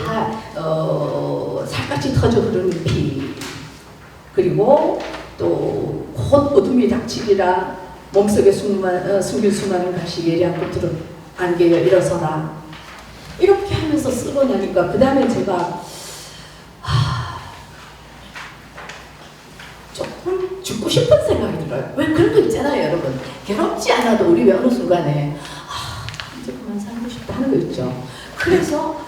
살갗이 터져 흐르는 피, 그리고 또 곧 어둠이 닥치리라 몸속에 숨길 수많은 가시 예리한 끝으로 안개여 일어서라. 이렇게 하면서 쓰고 나니까 그 다음에 제가 조금 죽고 싶은 생각이 들어요. 왜 그런 거 있잖아요, 여러분. 괴롭지 않아도 우리 왜 어느 순간에 이제 그만 살고 싶다 하는 거 있죠. 그래서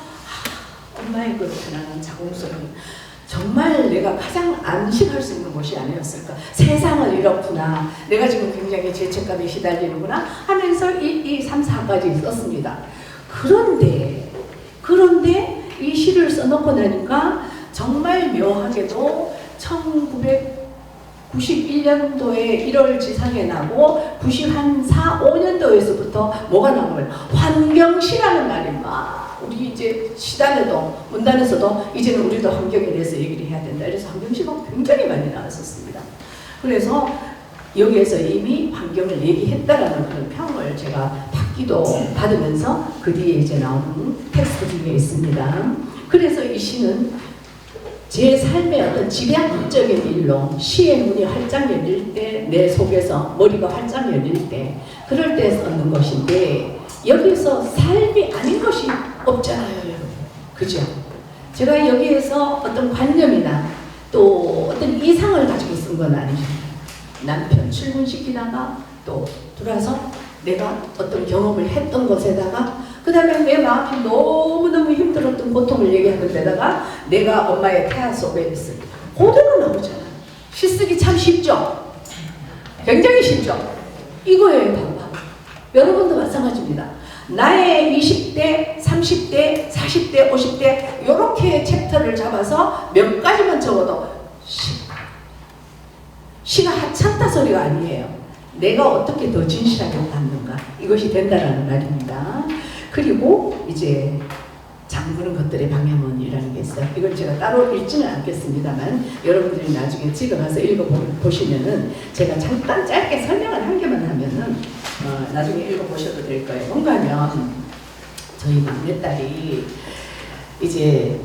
엄마의 그 편안한 자궁속은 정말 내가 가장 안심할 수 있는 곳이 아니었을까. 세상은 이렇구나. 내가 지금 굉장히 죄책감에 시달리는구나 하면서 1, 2, 3, 4까지 썼습니다. 그런데 이 시를 써놓고 나니까 정말 묘하게도 1991년도에 1월 지상에 나고 94, 5년도에서부터 뭐가 나오면 환경시라는 말이 막 우리 이제 시단에도 문단에서도 이제는 우리도 환경에 대해서 얘기를 해야 된다. 그래서 환경시가 굉장히 많이 나왔었습니다. 그래서 여기에서 이미 환경을 얘기했다라는 그런 평을 제가 받기도 받으면서 그 뒤에 이제 나오는 텍스트 중에 있습니다. 그래서 이 시는 제 삶의 어떤 집약적인 일로 시의 문이 활짝 열릴 때 내 속에서 머리가 활짝 열릴 때 그럴 때 썼는 것인데 여기서 삶이 아닌 것이 없잖아요, 여러분. 그죠? 제가 여기에서 어떤 관념이나 또 어떤 이상을 가지고 쓴 건 아니죠. 남편 출근시키다가 또 돌아서 내가 어떤 경험을 했던 것에다가 그 다음에 내 마음이 너무너무 힘들었던 고통을 얘기하는 데다가 내가 엄마의 태아 속에 있습니다. 그대로 나오잖아. 시 쓰기 참 쉽죠? 굉장히 쉽죠? 이거예요, 봐봐. 여러분도 마찬가지입니다. 나의 20대, 30대, 40대, 50대 이렇게 챕터를 잡아서 몇 가지만 적어도 시가 하찮다 소리가 아니에요. 내가 어떻게 더 진실하게 담는가 이것이 된다라는 말입니다. 그리고 이제 잠그는 것들의 방향론이라는 게 있어요. 이걸 제가 따로 읽지는 않겠습니다만 여러분들이 나중에 집에 가서 읽어보시면은 제가 잠깐 짧게 설명을 한 개만 하면은 나중에 읽어보셔도 될 거예요. 뭔가 하면 저희 막내딸이 이제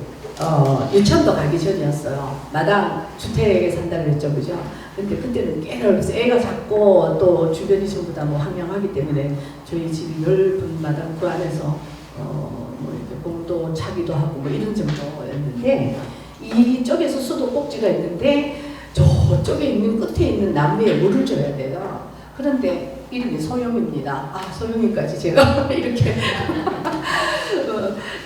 유치원도 가기 전이었어요. 마당 주택에 산다고 했죠, 그죠? 근데 그때는 꽤 넓어서 애가 작고 또 주변이 전부 다 뭐 황량하기 때문에 저희 집이 넓은 마당 그 안에서 뭐 이렇게 공도 차기도 하고 뭐 이런 정도였는데 이쪽에서 수도꼭지가 있는데 저쪽에 있는 끝에 있는 나무에 물을 줘야 돼요. 그런데 이름이 소영입니다. 소영이까지 제가 이렇게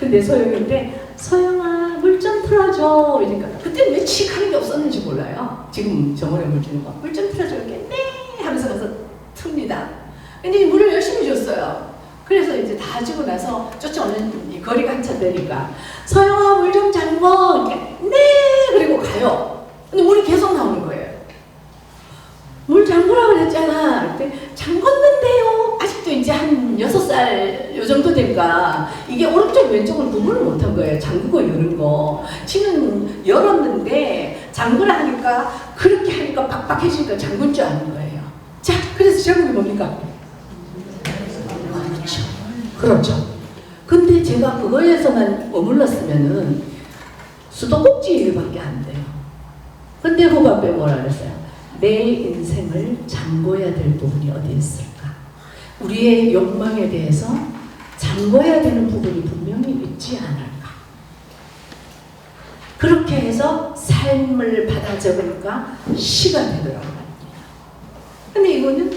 근데 소영인데 소영아 물 좀 틀어줘 이러니까 그때 왜 칙 하는 게 없었는지 몰라요. 지금 정원에 물 주는 거 물 좀 틀어줘 이렇게 네 하면서 가서 틉니다. 근데 물을 열심히 줬어요. 그래서 이제 다 주고 나서 쫓아오는 거리가 한참 되니까 소영아 물 좀 잠궈 이렇게 네 그리고 가요. 근데 물이 계속 나오는 거예요. 물 잠그라고 그랬잖아. 그때 잠궜는데요. 아직도 이제 한 6살 요 정도 되니까 이게 오른쪽 왼쪽을 구분을 못한 거예요. 잠그고 여는 거. 지는 열었는데 잠그라 하니까 그렇게 하니까 빡빡해지니까 잠근 줄 아는 거예요. 자, 그래서 제목이 뭡니까? 그렇죠. 근데 제가 그거에서만 머물렀으면은 수도꼭지밖에 안 돼요. 근데 후반부에 뭐라 그랬어요? 내 인생을 잠궈야 될 부분이 어디 있을까? 우리의 욕망에 대해서 잠궈야 되는 부분이 분명히 있지 않을까? 그렇게 해서 삶을 받아 적으니까 시가 되더라고요. 근데 이거는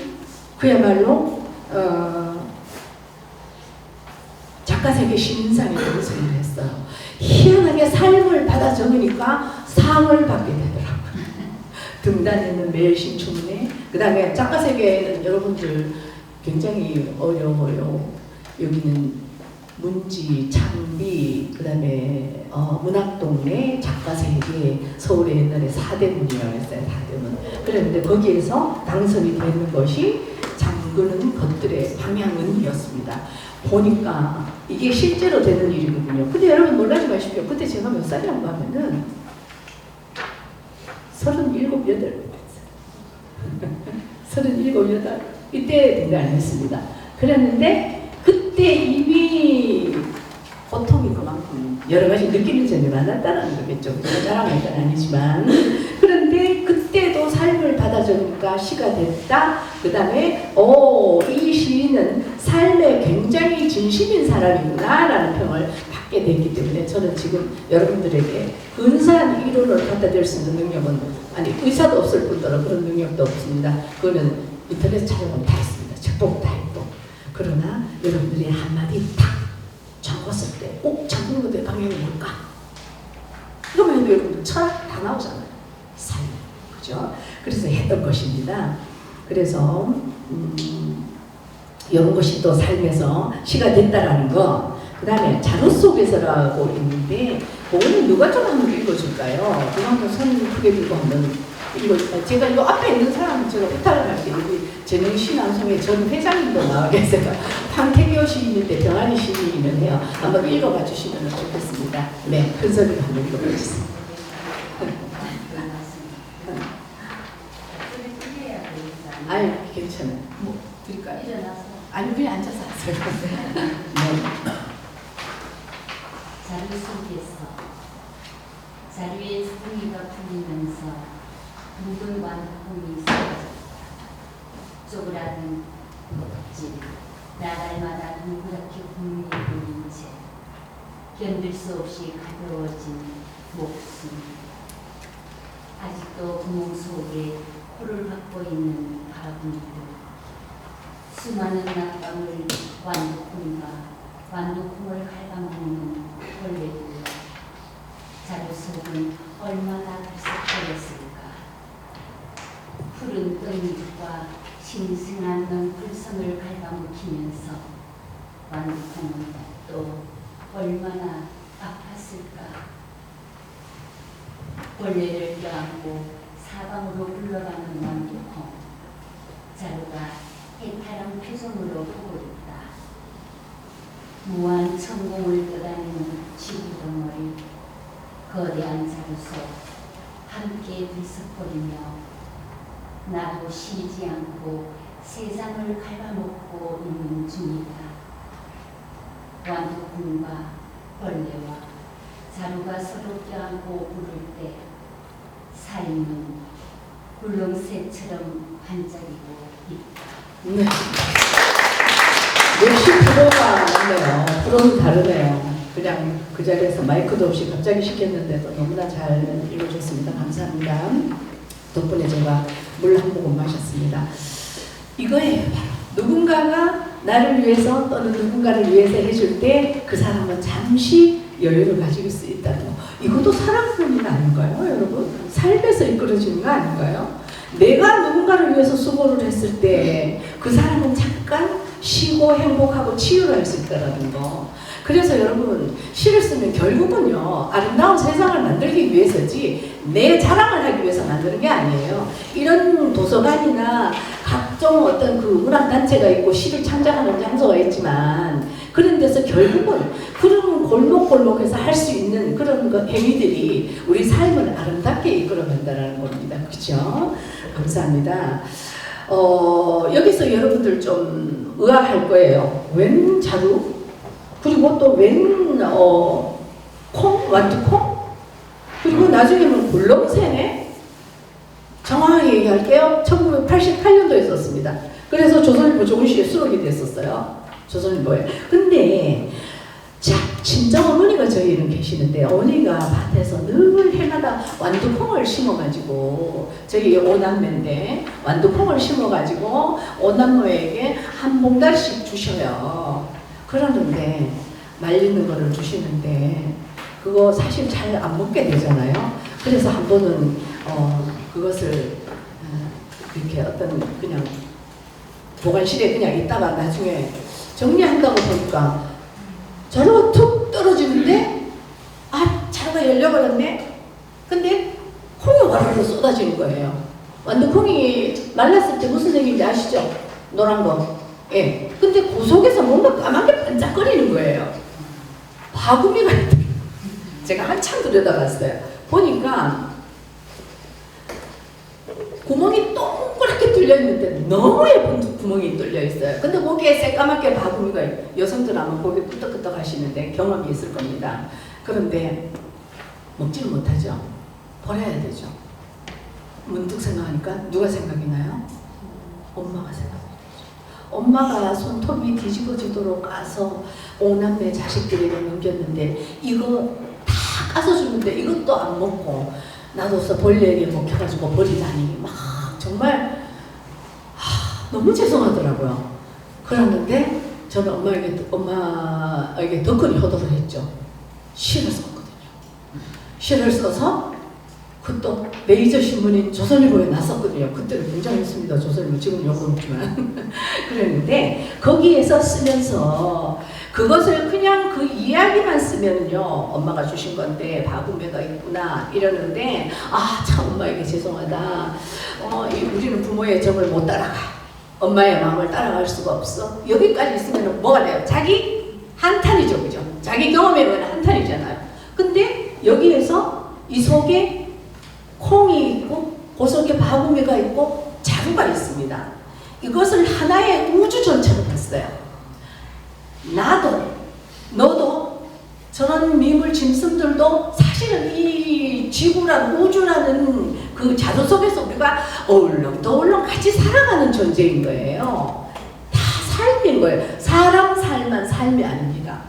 그야말로 작가세계 신인상에 당선을 했어요. 희한하게 삶을 받아 적으니까 상을 받게 되더라고요. 등단에는 매일신춘문예, 그 다음에 작가세계에는 여러분들 굉장히 어려워요. 여기는 문지, 창비, 그 다음에 문학동네, 작가세계, 서울에 옛날에 사대문이라고 했어요. 사대문. 그랬는데 거기에서 당선이 되는 것이 잠그는 것들의 방향은이었습니다. 보니까 이게 실제로 되는 일이거든요. 근데 여러분 놀라지 마십시오. 그때 제가 몇 살이라고 하면은 37, 8 됐어요. 37, 8 이때 등단을 했습니다. 그랬는데 그때 이미 고통이 그만큼 여러 가지 느끼는 점이 많았다는 거겠죠. 제가 자랑할 건 아니지만. 그런데 그때도 삶을 받아 적으니까 시가 됐다. 그 다음에 이 시인은 삶에 굉장히 진심인 사람이구나 라는 평을 받게 됐기 때문에 저는 지금 여러분들에게 근사한 이론을 갖다 댈 수 있는 능력은 아니 의사도 없을 뿐더러 그런 능력도 없습니다. 그거는 인터넷 촬영은 다 했습니다. 책보고 다 했고. 그러나 여러분들이 한마디 딱 적었을 때 적는 것의 방향이 뭘까? 그러면 여러분들 철학 다 나오잖아요. 삶. 그죠? 그래서 했던 것입니다. 그래서 이런 것이 또 삶에서 시가 됐다라는 거. 그 다음에 자루 속에서라고 있는데 그거는 누가 좀 한번 읽어줄까요? 누가 한번 손 크게 들고 한번 제가 이 앞에 있는 사람은 제가 부탁을 할게요. 여기 재능신앙송의 전 회장님도 나와 계세요. 황태교 시인인데 병아리 시인이면 해요. 한번 읽어봐 주시면 좋겠습니다. 네, 큰 소리로 한번 읽어봐 주세요. 아니, 괜찮아요. 뭐 드릴까요?
일어나서.
아니, 그냥 앉아서 하세요. 네.
자루 속에서 자루의 스승이가 풀리면서 묵은 완콩이 쏟아졌다. 쪼그라든 목질, 나날마다 동그랗게 국물이 불린 채 견딜 수 없이 가벼워진 목숨. 아직도 구멍 속에 코를 박고 있는 바구니들. 수많은 낮밤을 완두콩을 갉아먹는 벌레들. 자루 속은 얼마나 들썩거렸을까. 푸른 끈잎과 싱싱한 넝쿨성을 갉아먹히면서 완두콩은 또 얼마나 아팠을까. 벌레를 껴안고 사방으로 굴러가는 완두콩. 자루가 해탈한 표정으로 보고 있다. 무한 천공을 떠다니는 지구덩어리. 거대한 자루 속 함께 들썩거리며 나도 쉬지 않고 세상을 갉아먹고 있는 중이다. 완두콩과 벌레와 자루가 서로 껴안고 부를 때 삶은 굴렁쇠처럼 반짝이고 있다.
네. 역시 프로가 맞네요. 프로는 다르네요. 그냥 그 자리에서 마이크도 없이 갑자기 시켰는데도 너무나 잘 읽어줬습니다. 감사합니다. 덕분에 제가 물 한 모금 마셨습니다. 이거예요. 누군가가 나를 위해서 또는 누군가를 위해서 해줄 때 그 사람은 잠시 여유를 가질 수 있다는 거. 이것도 사랑뿐이 아닌가요, 여러분? 삶에서 이끌어지는 거 아닌가요? 내가 누군가를 위해서 수고를 했을 때 그 사람은 잠깐 쉬고 행복하고 치유를 할 수 있다는 거. 그래서 여러분 시를 쓰면 결국은요 아름다운 세상을 만들기 위해서지 내 자랑을 하기 위해서 만드는 게 아니에요. 이런 도서관이나 각종 어떤 그 문학단체가 있고 시를 창작하는 장소가 있지만 그런 데서 결국은 그런 골목골목에서 할 수 있는 그런 행위들이 우리 삶을 아름답게 이끌어간다는 겁니다. 그렇죠? 감사합니다. 여기서 여러분들 좀 의아할 거예요. 웬 자루? 그리고 또 웬 콩? 완두콩? 그리고 나중에는 굴렁쇠네. 정확하게 얘기할게요. 1988년도에 썼습니다. 그래서 조선일보 조금씩 수록이 됐었어요. 조선일보에. 근데 자, 친정 어머니가 저희는 계시는데 어머니가 밭에서 늘 해마다 완두콩을 심어가지고 저희 오남매인데 완두콩을 심어가지고 오남매에게 한 봉다리씩 주셔요. 그러는데 말리는 거를 주시는데 그거 사실 잘 안 먹게 되잖아요. 그래서 한 번은 그것을 이렇게 어떤 그냥 보관실에 그냥 있다가 나중에 정리한다고 보니까 자루가 툭 떨어지는데 자루가 열려버렸네. 근데 콩이 와르르 쏟아지는 거예요. 완두콩이 말랐을 때 무슨 색인지 아시죠? 노란 거. 예. 근데 그 속에서 뭔가 까맣게 반짝거리는 거예요. 바구미가 있더라고요. 제가 한참 들여다봤어요. 보니까 구멍이 동그랗게 뚫려있는데 너무 예쁜 구멍이 뚫려있어요. 근데 거기에 새까맣게 바구미가 여성들 아마 거기 끄떡끄떡 하시는데 경험이 있을 겁니다. 그런데 먹지는 못하죠. 버려야 되죠. 문득 생각하니까 누가 생각이 나요? 엄마가 생각이 나죠. 엄마가 손톱이 뒤집어지도록 까서 오남매 자식들에게 넘겼는데 이거 다 까서 주는데 이것도 안 먹고 놔둬서 벌레에게 먹혀가지고 버리다니 막 정말 너무 죄송하더라고요. 그랬는데 저는 엄마에게 더 큰 효도를 했죠. 시를 썼거든요. 시를 써서 그 또 메이저 신문인 조선일보에 났었거든요. 그때는 굉장했습니다. 조선일보 지금 욕은 없지만 그랬는데 거기에서 쓰면서 그것을 그냥 그 이야기만 쓰면요 엄마가 주신 건데 바구미가 있구나 이러는데 참 엄마에게 죄송하다. 우리는 부모의 정을 못 따라가. 엄마의 마음을 따라갈 수가 없어. 여기까지 있으면 뭐가 돼요? 자기 한탄이죠, 그죠? 자기 경험에 의한 한탄이잖아요. 근데 여기에서 이 속에 콩이 있고 그 속에 바구미가 있고 자루가 있습니다. 이것을 하나의 우주 전체로 봤어요. 나도 너도 저런 미물 짐승들도 사실은 이 지구란 우주라는 그 자루 속에서 우리가 얼렁더얼렁 같이 살아가는 존재인 거예요. 다 삶인 거예요. 사람 삶만 삶이 아닙니다.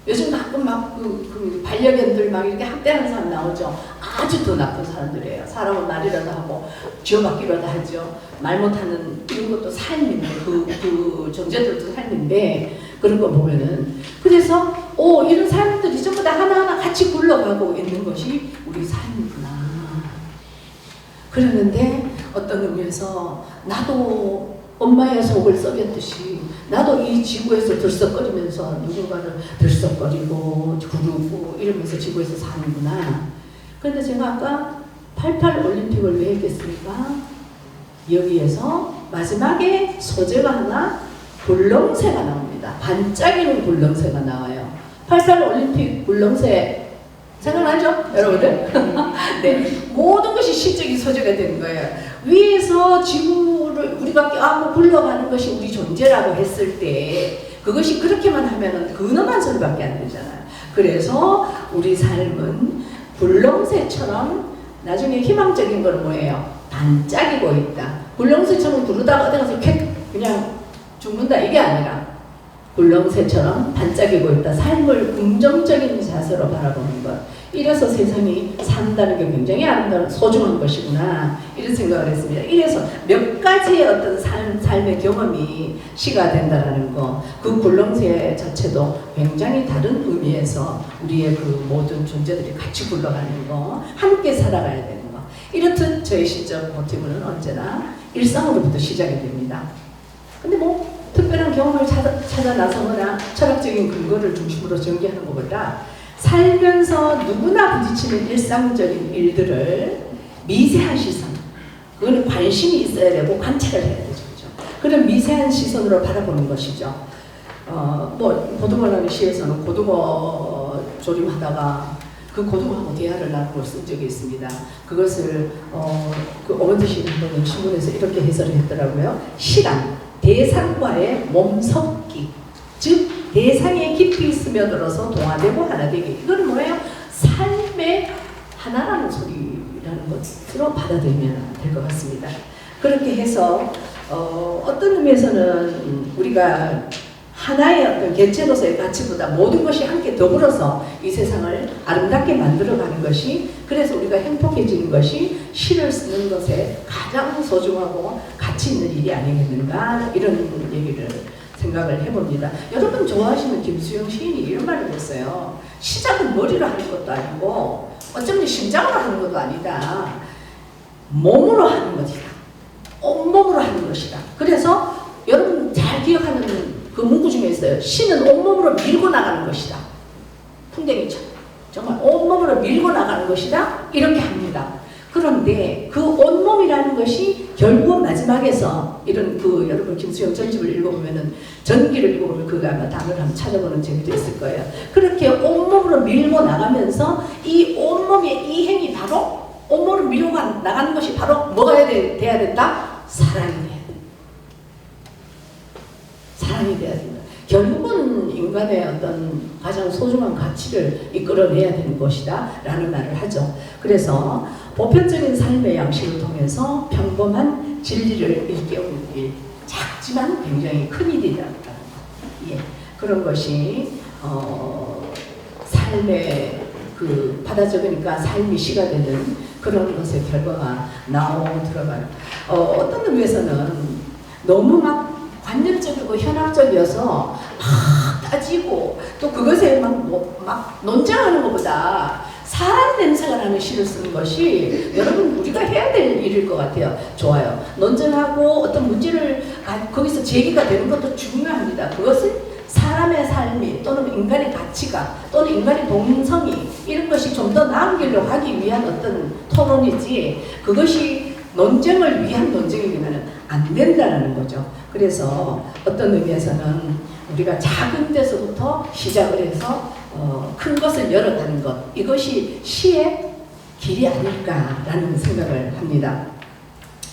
요즘 가끔 막 그 반려견들 막 이렇게 학대하는 사람 나오죠. 아주 더 나쁜 사람들이에요. 사람은 말이라도 하고 쥐어받기라도 하죠. 말 못하는 이런 것도 삶인데 그 존재들도 삶인데 그런 거 보면은 그래서 이런 사람들이 전부 다 하나하나 같이 굴러가고 있는 것이 우리 삶이구나. 그러는데 어떤 의미에서 나도 엄마의 속을 썩였듯이 나도 이 지구에서 들썩거리면서 누군가를 들썩거리고 구르고 이러면서 지구에서 사는구나. 그런데 제가 아까 88 올림픽을 왜 했겠습니까? 여기에서 마지막에 소재가 하나 굴렁쇠가 나옵니다. 반짝이는 굴렁쇠가 나와요. 88 올림픽 굴렁쇠 생각나죠? 여러분들? 네. 모든 것이 시적인 소재가 되는 거예요. 위에서 지구를 우리가 굴러가는 것이 우리 존재라고 했을 때 그것이 그렇게만 하면은 근엄한 소리밖에 안 되잖아요. 그래서 우리 삶은 굴렁쇠처럼 나중에 희망적인 건 뭐예요? 반짝이고 있다. 굴렁쇠처럼 부르다가 어디 가서 그냥 죽는다 이게 아니라 굴렁쇠처럼 반짝이고 있다. 삶을 긍정적인 자세로 바라보는 것. 이래서 세상이 산다는 게 굉장히 아름다운 소중한 것이구나 이런 생각을 했습니다. 이래서 몇 가지의 어떤 삶의 경험이 시가 된다는 거. 그 굴렁쇠 자체도 굉장히 다른 의미에서 우리의 그 모든 존재들이 같이 굴러가는 거, 함께 살아가야 되는 거. 이렇듯 저희 시적 모티브는 언제나 일상으로부터 시작이 됩니다. 근데 특별한 경험을 찾아 나서거나 철학적인 근거를 중심으로 전개하는 것보다 살면서 누구나 부딪히는 일상적인 일들을 미세한 시선, 그거는 관심이 있어야 되고 관찰을 해야 되죠. 그런 미세한 시선으로 바라보는 것이죠. 고등어라는 시에서는 고등어 조림하다가 그 고등어하고 대화를 나누고 쓴 적이 있습니다. 그것을 그 오건트 시인 분은 신문에서 이렇게 해설을 했더라고요. 시란 대상과의 몸섞기, 즉 대상에 깊이 스며들어서 동화되고 하나 되기. 이건 뭐예요? 삶의 하나라는 소리라는 것으로 받아들이면 될 것 같습니다. 그렇게 해서 어떤 의미에서는 우리가 하나의 어떤 개체로서의 가치보다 모든 것이 함께 더불어서 이 세상을 아름답게 만들어가는 것이, 그래서 우리가 행복해지는 것이 시를 쓰는 것에 가장 소중하고 가치 있는 일이 아니겠는가, 이런 얘기를 생각을 해봅니다. 여러분 좋아하시는 김수영 시인이 이런 말을 했어요. 시작은 머리로 하는 것도 아니고 어쩌면 심장으로 하는 것도 아니다. 몸으로 하는 것이다. 온몸으로 하는 것이다. 그래서 여러분 잘 기억하는 그 문구 중에 있어요. 시는 온몸으로 밀고 나가는 것이다. 풍뎅이처럼 정말 온몸으로 밀고 나가는 것이다. 이렇게 합니다. 그런데 그 온몸이라는 것이 결국 마지막에서 이런 그 여러분 김수영 전집을 읽어보면은 전기를 읽어보면 그 아마 단어를 한번 찾아보는 재미도 있을 거예요. 그렇게 온몸으로 밀고 나가면서 이 온몸의 이 행위 바로 온몸으로 밀고 나가는 것이 바로 뭐가 돼야 된다? 사랑이 돼야 된다. 사랑이 돼야 된다. 결국은 인간의 어떤 가장 소중한 가치를 이끌어내야 되는 것이다 라는 말을 하죠. 그래서 보편적인 삶의 양식을 통해서 평범한 진리를 일깨우는 일, 작지만 굉장히 큰 일이라는 것. 예, 그런 것이 삶의 그 받아적으니까 삶이 시가 되는 그런 것의 결과가 나오고 들어가요. 어떤 의미에서는 너무 막 관념적이고 현학적이어서 막 따지고 또 그것에 막 논쟁하는 것보다 사람 냄새가 나는 시를 쓰는 것이 여러분 우리가 해야 될 일일 것 같아요. 좋아요. 논쟁하고 어떤 문제를 거기서 제기가 되는 것도 중요합니다. 그것은 사람의 삶이 또는 인간의 가치가 또는 인간의 본성이 이런 것이 좀 더 나은 길로 가기 위한 어떤 토론이지, 그것이 논쟁을 위한 논쟁이기는 안 된다는 거죠. 그래서 어떤 의미에서는 우리가 작은 데서부터 시작을 해서 큰 것을 열어가는 것, 이것이 시의 길이 아닐까라는 생각을 합니다.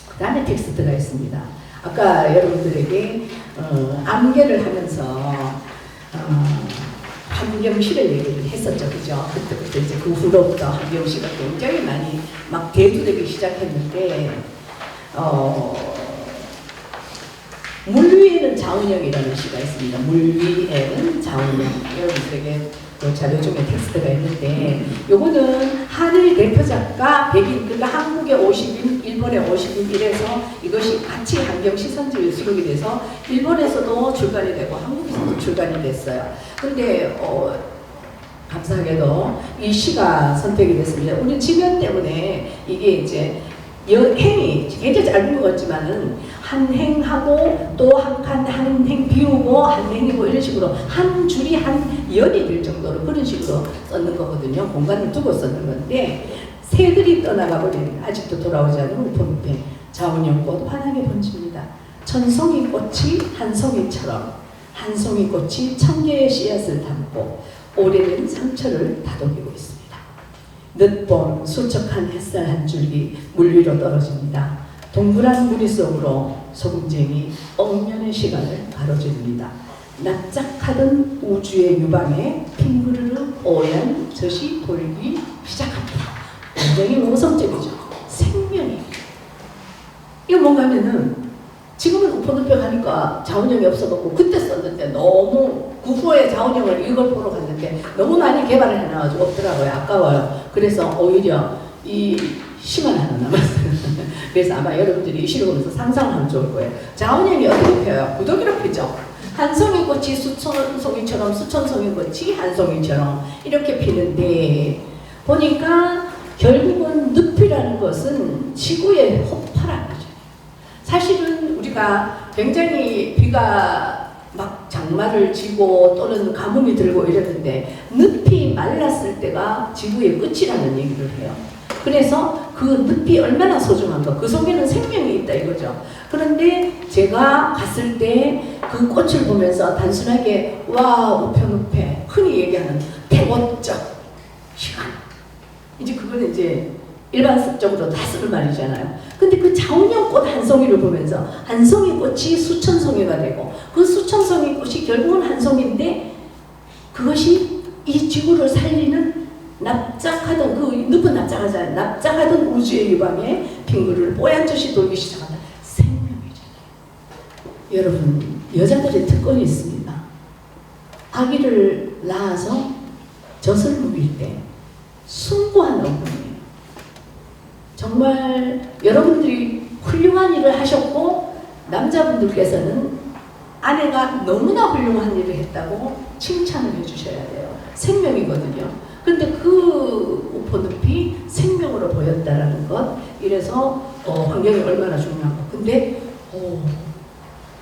그 다음에 텍스트가 있습니다. 아까 여러분들에게 암개를 하면서 한경시를 얘기를 했었죠, 그죠? 그때부터 이제 그 후로부터 한경시가 굉장히 많이 막 대두되기 시작했는데, 물 위에는 자운형이라는 시가 있습니다. 물 위에는 자운형. 여러분들에게 그 자료 중에 텍스트가 있는데, 요거는 한일 대표 작가 백인, 그러니까 한국에 50인, 일본에 50인 이래서 이것이 같이 한경시 선집에 수록이 돼서 일본에서도 출간이 되고 한국에서도 출간이 됐어요. 근데 감사하게도 이 시가 선택이 됐습니다. 우리 지면 때문에 이게 이제 행이 굉장히 짧은 것 같지만은 한 행하고 또 한 칸 한 행 비우고 한 행이고 이런 식으로 한 줄이 한 연이 될 정도로 그런 식으로 썼는 거거든요. 공간을 두고 썼는 건데, 새들이 떠나가 버린 아직도 돌아오지 않은 우포잎에 자운형꽃 환하게 번집니다. 천송이 꽃이 한 송이처럼, 한 송이 꽃이 천 개의 씨앗을 담고 오래된 상처를 다독이고 있습니다. 늦봄 수척한 햇살 한 줄기 물 위로 떨어집니다. 동그란 무리 속으로 소금쟁이 억년의 시간을 가로지릅니다. 납작하던 우주의 유방에 핑그르르 오얀 젖이 돌기 시작합니다. 굉장히 모성적이죠. 생명이. 이거 뭔가 하면은 지금은 우포늪에 가니까 자운형이 없어갖고 그때 썼는데 너무 그 후에 자운형을 이걸 보러 갔는데 너무 많이 개발을 해놔가지고 없더라고요. 아까워요. 그래서 오히려 이 시만 하나 남았어요. 그래서 아마 여러분들이 이 시를 보면서 상상을 하면 좋을 거예요. 자운형이 어떻게 펴요? 구더기로 피죠. 한 송이 꽃이 수천송이처럼, 수천송이 꽃이 한 송이처럼 이렇게 피는데, 보니까 결국은 늪이라는 것은 지구의 호파라는 거죠. 사실은 우리가 굉장히 비가 막 장마를 지고 또는 가뭄이 들고 이랬는데 늪이 말랐을 때가 지구의 끝이라는 얘기를 해요. 그래서 그 늪이 얼마나 소중한가, 그 속에는 생명이 있다 이거죠. 그런데 제가 갔을 때 그 꽃을 보면서 단순하게 와 우편우패, 흔히 얘기하는 대원적 시간, 이제 그거는 이제 일반적으로 다 쓰는 말이잖아요. 근데 그 자운형 꽃 한 송이를 보면서 한 송이 꽃이 수천 송이가 되고 그 수천 송이 꽃이 결국은 한 송이인데 그것이 이 지구를 살리는 납작하던 그 늪은 납작하잖아요. 납작하던 우주의 유방에 빙그를 뽀얀 젖이 돌기 시작한다. 생명이잖아요. 여러분, 여자들의 특권이 있습니다. 아기를 낳아서 젖을 먹일 때 숭고한 어머니예요. 정말 여러분들이 훌륭한 일을 하셨고 남자분들께서는 아내가 너무나 훌륭한 일을 했다고 칭찬을 해주셔야 돼요. 생명이거든요. 근데 그 우포늪이 생명으로 보였다라는 것. 이래서 환경이 얼마나 중요한가. 근데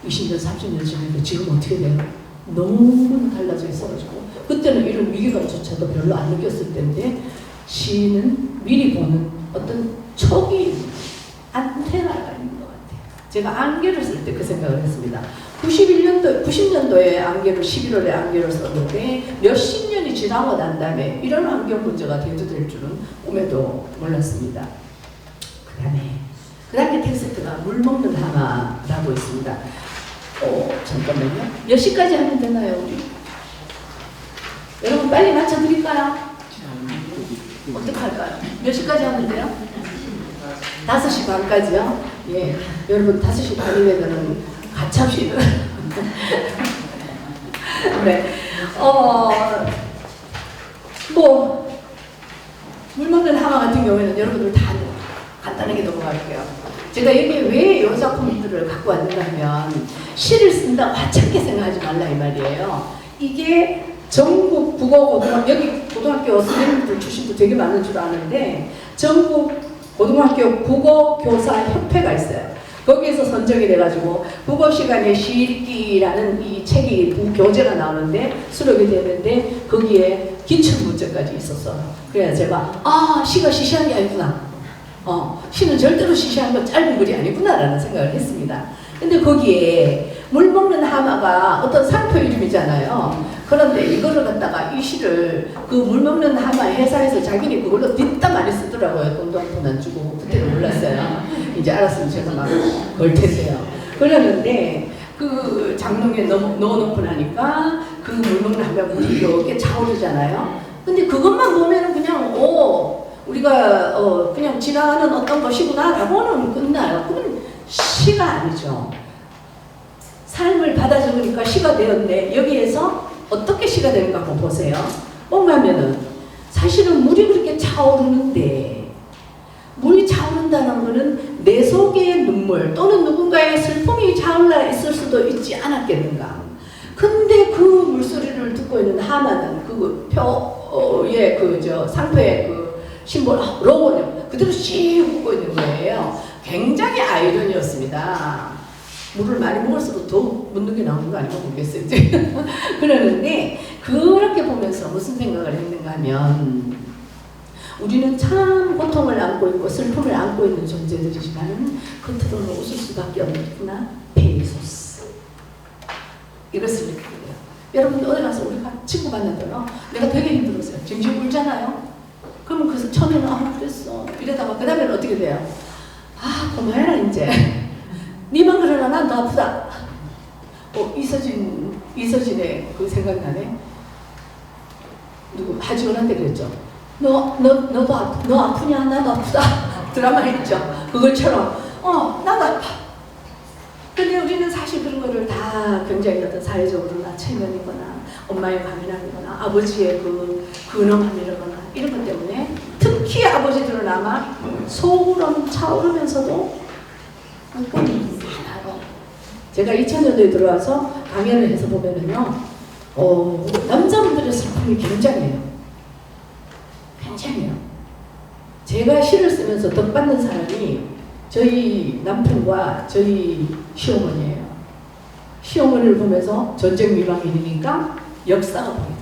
20년, 30년 전에도 지금 어떻게 돼요? 너무 달라져 있어가지고 그때는 이런 위기감조차도 별로 안 느꼈을 텐데 시인은 미리 보는 어떤 촉이 안테나가 있는 것 같아요. 제가 안개를 쓸 때 그 생각을 했습니다. 90년도에 안개를 11월에 안개를 썼는데 몇십 년이 지나고 난 다음에 이런 환경 문제가 대두될 줄은 꿈에도 몰랐습니다. 그 다음에 텍스트가 물 먹는 하마라고 있습니다. 잠깐만요. 몇 시까지 하면 되나요, 우리? 여러분 빨리 맞춰드릴까요? 어떡할까요? 몇 시까지 하면 돼요? 5시 반까지요? 예. 여러분 5시 반이면은 가차없이 네. 물 먹는 하마 같은 경우에는 여러분들 다 간단하게 넘어갈게요. 제가 여기에 왜 이 작품들을 갖고 왔는가 하면 시를 쓴다 화창게 생각하지 말라 이 말이에요. 이게 전국 국어고등학교, 여기 고등학교 선생님들 출신도 되게 많은 줄 아는데 전국 고등학교 국어교사협회가 있어요. 거기에서 선정이 돼가지고 국어 시간에 시 읽기라는 이 책이 교재가 나오는데 수록이 되는데 거기에 기출 문제까지 있었어요. 그래서 제가 시가 시시한 게 아니구나. 시는 절대로 시시한 건 짧은 글이 아니구나라는 생각을 했습니다. 근데 거기에 물 먹는 하마가 어떤 상표 이름이잖아요. 그런데 이거를 갖다가 이 시를 그 물 먹는 하마 회사에서 자기네 그걸로 뒷담 많이 쓰더라고요. 돈도 한 푼 안 주고. 그때는 몰랐어요. 이제 알았으면 제가 막 걸 텐데요. 그러는데 그 장롱에 넣어놓고 나니까 그 물 먹는 하마 물이 이렇게 차오르잖아요. 근데 그것만 보면은 그냥 우리가 그냥 지나가는 어떤 것이구나 라고는 끝나요. 그건 시가 아니죠. 삶을 받아 적으니까 시가 되었네. 여기에서 어떻게 시가 되는가 한번 보세요. 뭔가 하면은 사실은 물이 그렇게 차오르는데 물이 차오른다는 것은 내 속의 눈물 또는 누군가의 슬픔이 차올라 있을 수도 있지 않았겠는가. 근데 그 물소리를 듣고 있는 하마는 상표의 그 심볼 로고는 그대로 씩 웃고 있는 거예요. 굉장히 아이러니였습니다. 물을 많이 먹을수록 더 묻는 게 나오는 거 아닌가 모르겠어요. 그러는데 그렇게 보면서 무슨 생각을 했는가 하면 우리는 참 고통을 안고 있고 슬픔을 안고 있는 존재들이지만 겉으로는 웃을 수밖에 없구나. 페이소스. 이것을 느끼고요. 여러분 어디 가서 우리가 친구 만나면 내가 되게 힘들었어요. 정신 울잖아요. 그러면 그래서 처음에는 그랬어 이러다가 그 다음에는 어떻게 돼요? 그만해라 이제. 니만 그러나 난 더 아프다. 이서진의 그 생각나네. 누구 하지원한테 그랬죠. 너 아프냐? 나도 아프다. 드라마 있죠. 그것처럼 나도 아파. 근데 우리는 사실 그런 거를 다 굉장히 어떤 사회적으로나 체면이거나 엄마의 과민함이거나 아버지의 그 근엄함이라거나 이런 것 때문에 특히 아버지들은 아마 속으로는 차오르면서도 웃고는 하나로. 제가 2000년도에 들어와서 강연을 해서 보면은요, 남자분들의 슬픔이 굉장해요. 굉장해요. 제가 시를 쓰면서 덕받는 사람이 저희 남편과 저희 시어머니예요. 시어머니를 보면서 전쟁 미망인이니까 역사가 보이더라고요.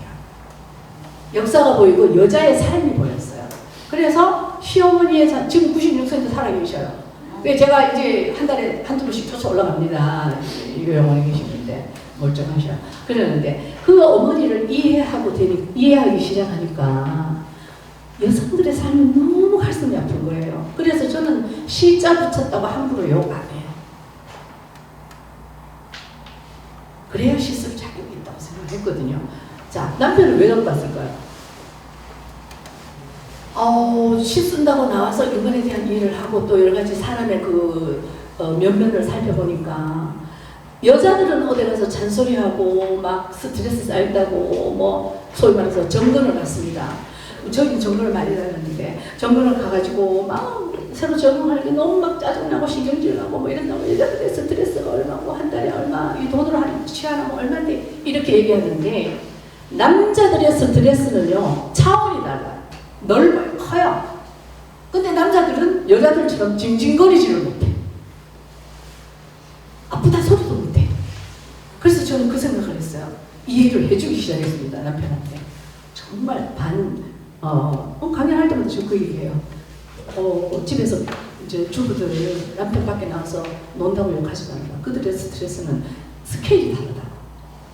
역사가 보이고 여자의 삶이 보였어요. 그래서 시어머니의 지금 96세도 살아계셔요. 제가 이제 한 달에 한두 번씩 쫓아 올라갑니다. 유영원에 계시는데 멀쩡하셔. 그러는데 그 어머니를 이해하기 시작하니까 여성들의 삶은 너무 가슴이 아픈 거예요. 그래서 저는 시자 붙였다고 함부로 욕 안 해요. 그래야 시 쓸 자격이 있다고 생각했거든요. 자, 남편을 왜 덕봤을까요? 시 쓴다고 나와서 인간에 대한 이해를 하고 또 여러 가지 사람의 그 면면을 살펴보니까 여자들은 어디 가서 잔소리하고 막 스트레스 쌓였다고 뭐 소위 말해서 정근을 갔습니다. 저희는 정근을 많이 다녔는데 정근을 가가지고 막 새로 적응하는 게 너무 막 짜증나고 신경질나고 뭐 이런다고 여자들의 스트레스가 얼마고 한 달에 얼마 이 돈으로 취하면 얼마인데 이렇게 얘기하는데 남자들의 스트레스는요 차원이 달라요. 넓어요. 커요. 근데 남자들은 여자들처럼 징징거리지를 못해. 아프다 소리도 못해. 그래서 저는 그 생각을 했어요. 이해를 해주기 시작했습니다. 남편한테. 정말 강연할 때마다 저 그 얘기해요. 집에서 이제 주부들 남편 밖에 나와서 논다고 욕하지 말라. 그들의 스트레스는 스케일이 다르다.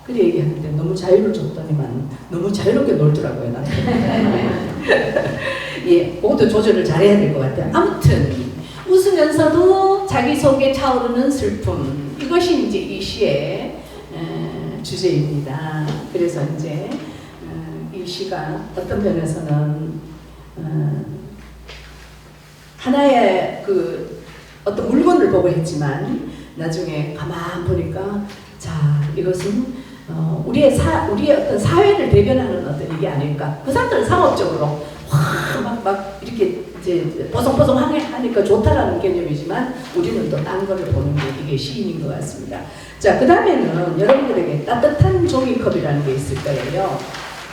그래 얘기하는데 너무 자유를 줬더니만 너무 자유롭게 놀더라고요, 남편. 예, 그것도 조절을 잘해야 될 것 같아요. 아무튼 웃으면서도 자기 속에 차오르는 슬픔, 이것이 이제 이 시의 주제입니다. 그래서 이제 이 시가 어떤 면에서는 하나의 그 어떤 물건을 보고 했지만 나중에 가만 보니까 자 이것은 우리의 어떤 사회를 대변하는 어떤 이게 아닐까. 그 사람들은 상업적으로 막 이렇게 이제 뽀송뽀송하니까 좋다라는 개념이지만 우리는 또 딴 거를 보는 게 이게 시인인 것 같습니다. 자, 그 다음에는 여러분들에게 따뜻한 종이컵이라는 게 있을 거예요.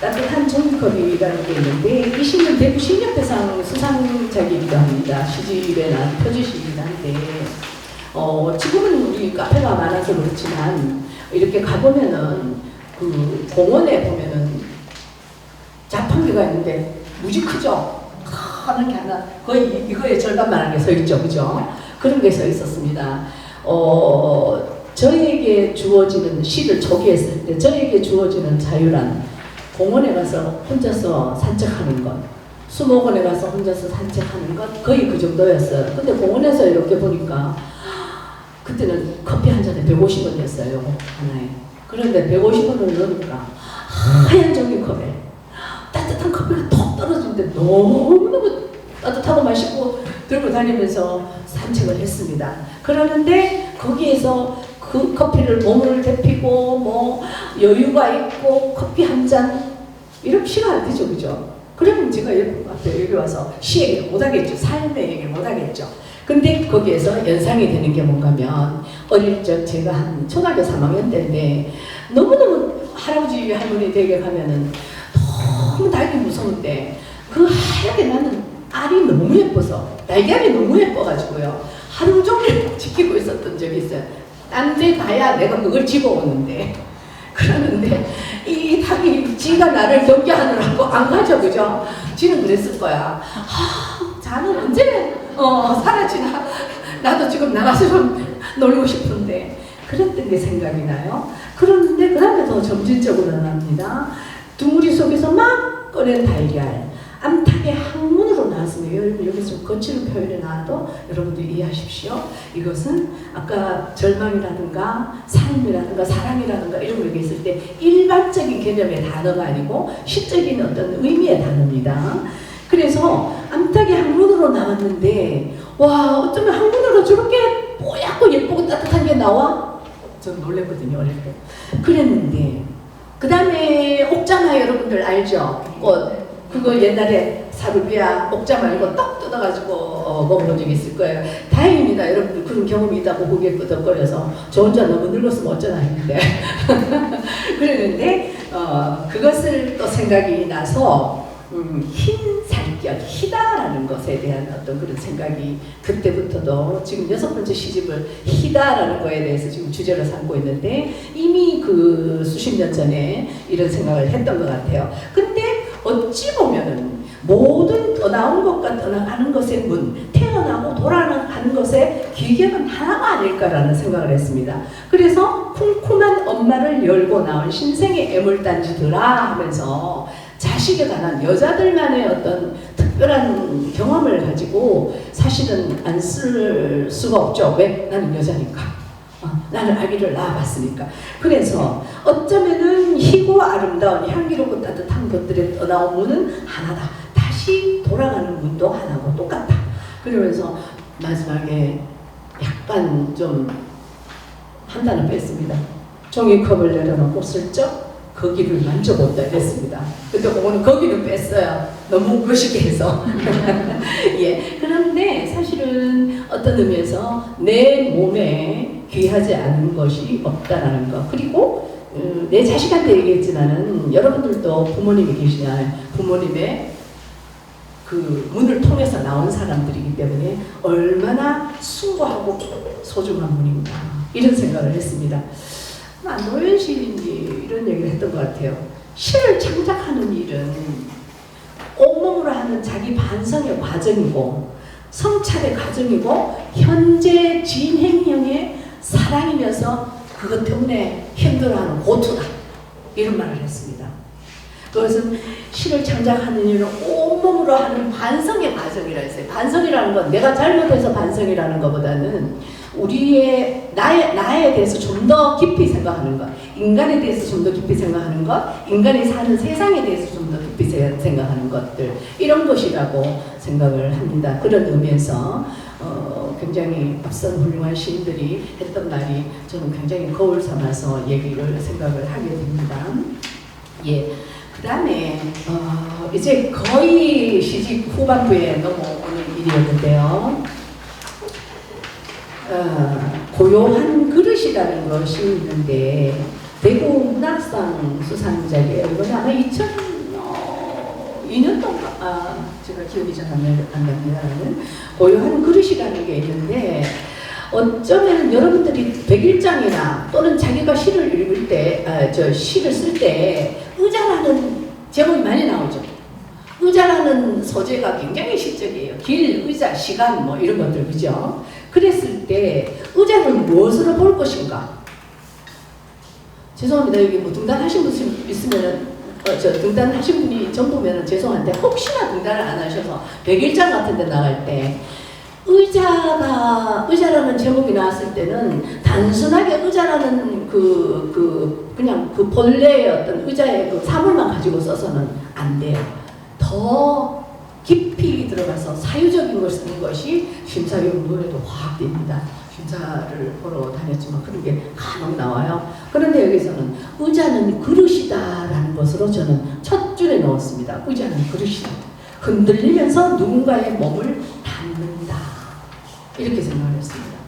따뜻한 종이컵이라는 게 있는데 이 시는 대구 식력대상 수상작이기도 합니다. 시집에 나온 표지시이긴 한데 지금은 우리 카페가 많아서 그렇지만 이렇게 가보면은 그 공원에 보면은 자판기가 있는데 무지 크죠? 하는 게 하나 거의 이거의 절반만한 게 서 있죠, 그죠? 그런 게 서 있었습니다. 저에게 주어지는 시를 초기했을 때 저에게 주어지는 자유란 공원에 가서 혼자서 산책하는 것, 수목원에 가서 혼자서 산책하는 것 거의 그 정도였어요. 근데 공원에서 이렇게 보니까 그때는 커피 한 잔에 150원이었어요. 하나에. 그런데 150원을 넣으니까 하얀 종이컵에 따뜻한 커피가 톡 떨어지는데 너무너무 따뜻하고 맛있고 들고 다니면서 산책을 했습니다. 그러는데 거기에서 그 커피를 몸을 데피고 뭐 여유가 있고 커피 한 잔 이런 시가 안 되죠, 그죠? 그러면 제가 여기 와서 시 얘기를 못하겠죠. 삶의 얘기를 못하겠죠. 근데 거기에서 연상이 되는 게 뭔가면 어릴 적 제가 한 초등학교 3학년 때인데 너무너무 할아버지 할머니 댁에 가면은 너무 닭이 무서운데 그 하얗게 나는 알이 너무 예뻐서 날개알이 너무 예뻐가지고요 하루 종일 지키고 있었던 적이 있어요. 딴 데 가야 내가 그걸 집어오는데 그러는데 이 닭이 지가 나를 경계하느라고 안 가죠, 그죠? 지는 그랬을 거야. 자는 언제 사라지나. 나도 지금 나가서 좀 놀고 싶은데 그랬던 게 생각이 나요. 그런데 그 다음에 더 점진적으로 나옵니다. 둥우리 속에서 막 꺼낸 달걀, 암탉의 항문으로 나왔습니다. 여러분 여기서 좀 거칠은 표현이 나와도 여러분들 이해하십시오. 이것은 아까 절망이라든가 삶이라든가 사랑이라든가 이런 거 얘기했을 때 일반적인 개념의 단어가 아니고 시적인 어떤 의미의 단어입니다. 그래서 암탉의 항문으로 나왔는데 와 어쩌면 항문으로 저렇게 뽀얗고 예쁘고 따뜻한 게 나와? 전 놀랬거든요 어릴 때. 그랬는데 그 다음에 옥자마 여러분들 알죠? 그거 옛날에 사루비아 옥자 말고 떡 뜯어가지고 먹어본 적이 있을 거예요. 다행입니다. 여러분들 그런 경험이 있다고 고개 끄덕거려서 저 혼자 너무 늙었으면 어쩌나 했는데 그랬는데 그것을 또 생각이 나서 흰 살결, 희다라는 것에 대한 어떤 그런 생각이 그때부터도 지금 6번째 시집을 희다라는 거에 대해서 지금 주제로 삼고 있는데 이미 그 수십 년 전에 이런 생각을 했던 것 같아요. 근데 어찌 보면은 모든 떠나온 것과 떠나가는 것의 문, 태어나고 돌아가는 것의 기계는 하나가 아닐까라는 생각을 했습니다. 그래서 쿰쿰한 엄마를 열고 나온 신생의 애물단지들아 하면서 자식에 관한 여자들만의 어떤 특별한 경험을 가지고 사실은 안 쓸 수가 없죠. 왜? 나는 여자니까. 나는 아기를 낳아봤으니까. 그래서 어쩌면은 희고 아름다운 향기롭고 따뜻한 것들의 떠나온 문은 하나다. 다시 다시 돌아가는 문도 하나고 똑같다. 그러면서 마지막에 약간 좀 한 단어 뺐습니다. 종이컵을 내려놓고 슬쩍 거기를 만져본다 이랬습니다. 근데 그거는 거기를 뺐어요. 너무 거시게 해서. 예. 그런데 사실은 어떤 의미에서 내 몸에 귀하지 않은 것이 없다라는 것. 그리고 내 자식한테 얘기했지만은 여러분들도 부모님이 계시잖아요. 부모님의 그 문을 통해서 나온 사람들이기 때문에 얼마나 숭고하고 소중한 분인가 이런 생각을 했습니다. 노현 시인이 이런 얘기를 했던 것 같아요. 시를 창작하는 일은 온몸으로 하는 자기 반성의 과정이고 성찰의 과정이고 현재 진행형의 사랑이면서 그것 때문에 힘들어하는 고투다 이런 말을 했습니다. 그것은 시를 창작하는 일은 온몸으로 하는 반성의 과정이라 했어요. 반성이라는 건 내가 잘못해서 반성이라는 것보다는 우리의 나에 대해서 좀 더 깊이 생각하는 것, 인간에 대해서 좀 더 깊이 생각하는 것, 인간이 사는 세상에 대해서 좀 더 깊이 생각하는 것들 이런 것이라고 생각을 합니다. 그런 의미에서 굉장히 앞선 훌륭한 시인들이 했던 말이 저는 굉장히 거울 삼아서 생각을 하게 됩니다. 예. 그 다음에 이제 거의 시집 후반부에 넘어오는 일이었는데요. 고요한 그릇이라는 것이 있는데 대구 문학상 수상작이에요. 이건 아마 2002년도인가 제가 기억이 잘 안 납니다는 고요한 그릇이라는 게 있는데 어쩌면 여러분들이 백일장이나 또는 자기가 시를 읽을 때, 시를 쓸 때 의자라는 제목이 많이 나오죠. 의자라는 소재가 굉장히 시적이에요. 길, 의자, 시간 뭐 이런 것들 그죠? 그랬을 때 의자를 무엇으로 볼 것인가? 죄송합니다. 여기 뭐 등단하신 분 있으면은 등단하신 분이 전부면은 죄송한데 혹시나 등단을 안 하셔서 백일장 같은 데 나갈 때 의자라는 제목이 나왔을 때는 단순하게 의자라는 그냥 그 본래의 어떤 의자의 그 사물만 가지고 써서는 안 돼요. 더 깊이 들어가서 사유적인 걸 쓰는 것이 심사위원 노래도 확 됩니다. 심사를 보러 다녔지만 그런 게 간혹 나와요. 그런데 여기서는 의자는 그릇이다라는 것으로 저는 첫 줄에 넣었습니다. 의자는 그릇이다. 흔들리면서 누군가의 몸을 닿는다. 이렇게 생각을 했습니다.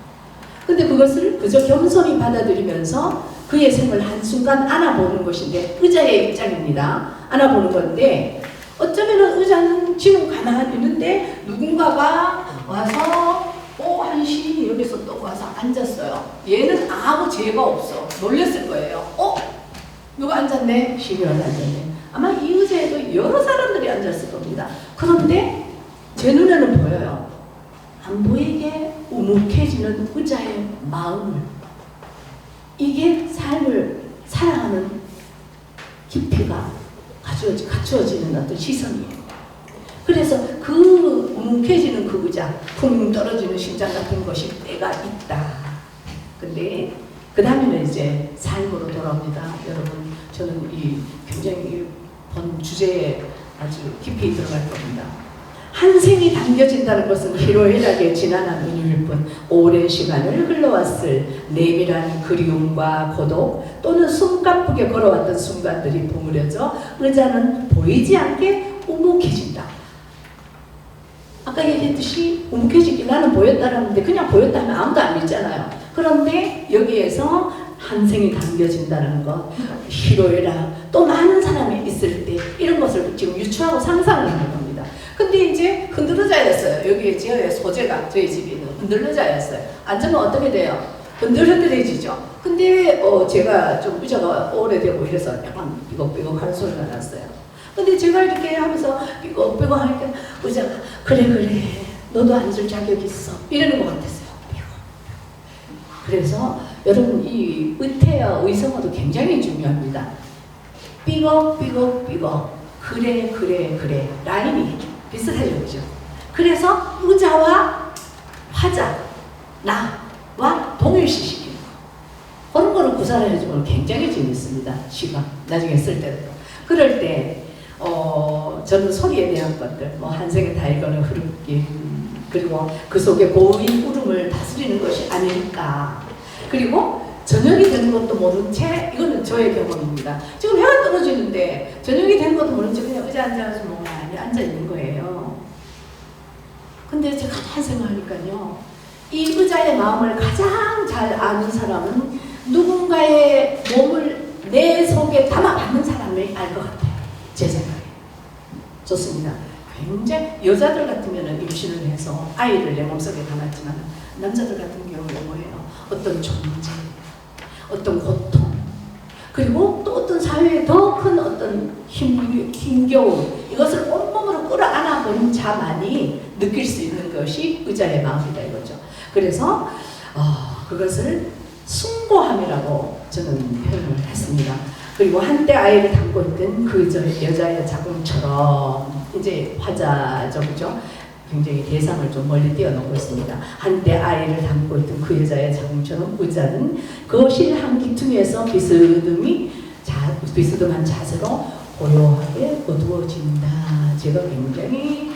근데 그것을 그저 겸손히 받아들이면서 그의 생을 한순간 안아보는 것인데 의자의 입장입니다. 안아보는 건데 어쩌면 의자는 지금 가만히 있는데 누군가가 와서 한 시인이 여기서 또 와서 앉았어요. 얘는 아무 죄가 없어. 놀랬을 거예요. 누가 앉았네? 시인이 와서 앉았네. 아마 이 의자에도 여러 사람들이 앉았을 겁니다. 그런데 제 눈에는 보여요. 안 보이게 우묵해지는 의자의 마음을, 이게 삶을 사랑하는 깊이가 갖추어지는 어떤 시선이에요. 그래서 그 우묵해지는 그 의자, 쿵 떨어지는 심장 같은 것이 때가 있다. 근데 그 다음에는 이제 삶으로 돌아옵니다. 여러분, 저는 굉장히 본 주제에 아주 깊이 들어갈 겁니다. 한 생이 담겨진다는 것은 희로애락에 지난한 은유일 뿐 오랜 시간을 흘러왔을 내밀한 그리움과 고독 또는 숨가쁘게 걸어왔던 순간들이 버무려져 의자는 보이지 않게 우묵해진다. 아까 얘기했듯이 우묵해지기 나는 보였다라는데 그냥 보였다면 아무도 안 믿잖아요. 그런데 여기에서 한 생이 담겨진다는 것, 희로애락, 또 많은 사람이 있을 때 이런 것을 지금 유추하고 상상을 하는 겁니다. 근데 이제 흔들의자였어요. 여기에 지어의 소재가 저희 집에 있는 흔들의자였어요. 앉으면 어떻게 돼요? 흔들흔들해지죠. 근데 제가 좀 의자가 오래되고 이래서 약간 삐걱삐걱 하는 소리가 났어요. 근데 제가 이렇게 하면서 삐걱삐걱 하니까 의자가 그래 너도 앉을 자격 있어 이러는 것 같았어요. 그래서 여러분 이 의태어 의성어도 굉장히 중요합니다. 삐걱삐걱삐걱 그래 라임이 비슷하죠. 그죠? 그래서 의자와 화자 나와 동일시시키는 거. 그런 거를 구사를 해주면 굉장히 재밌습니다. 시가 나중에 쓸 때도. 그럴 때 저는 소리에 대한 것들, 뭐 한생의 다이거는 흐르기, 그리고 그 속에 고인 울음을 다스리는 것이 아닐까. 그리고 저녁이 되는 것도 모른 채, 이거는 저의 경험입니다. 지금 해가 떨어지는데 저녁이 되는 것도 모른 채 그냥 의자 앉아서 뭐 많이 앉아 있는 거예요. 근데 제가 가만 생각하니까요, 이 의자의 마음을 가장 잘 아는 사람은 누군가의 몸을 내 속에 담아받는 사람이 알 것 같아요. 제 생각에. 좋습니다. 굉장히 여자들 같으면 임신을 해서 아이를 내 몸속에 담았지만 남자들 같은 경우는 뭐예요? 어떤 존재, 어떤 고통, 그리고 또 어떤 사회에 더 큰 어떤 힘겨움, 이것을 온몸으로 끌어안아 보는 자만이 느낄 수 있는 것이 의자의 마음이다 이거죠. 그래서 그것을 숭고함이라고 저는 표현을 했습니다. 그리고 한때 아이를 담고 있던 그 여자의 자궁처럼, 이제 화자적이죠. 굉장히 대상을 좀 멀리 띄워놓고 있습니다. 한때 아이를 담고 있던 그 여자의 자궁처럼 의자는 거실 한 기퉁에서 비스듬한 자세로 고요하게 어두워진다. 제가 굉장히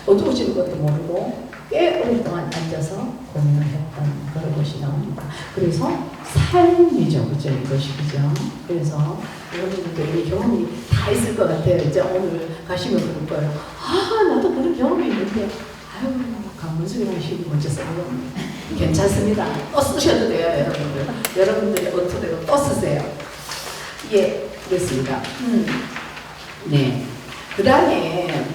어두워지는 것도 모르고 꽤 오랫동안 앉아서 고민을 했던 그런 것이 나옵니다. 그래서 삶이죠, 그죠? 이것이, 그죠? 그래서 여러분들도 이 경험이 다 있을 것 같아요. 이제 오늘 가시면 그럴 거예요. 나도 그런 경험이 있는데, 강문수이라는 시인이 먼저 써요. 괜찮습니다. 또 쓰셔도 돼요, 여러분들. 여러분들이 어떻게든 또 쓰세요. 예, 그렇습니다. 네. 그 다음에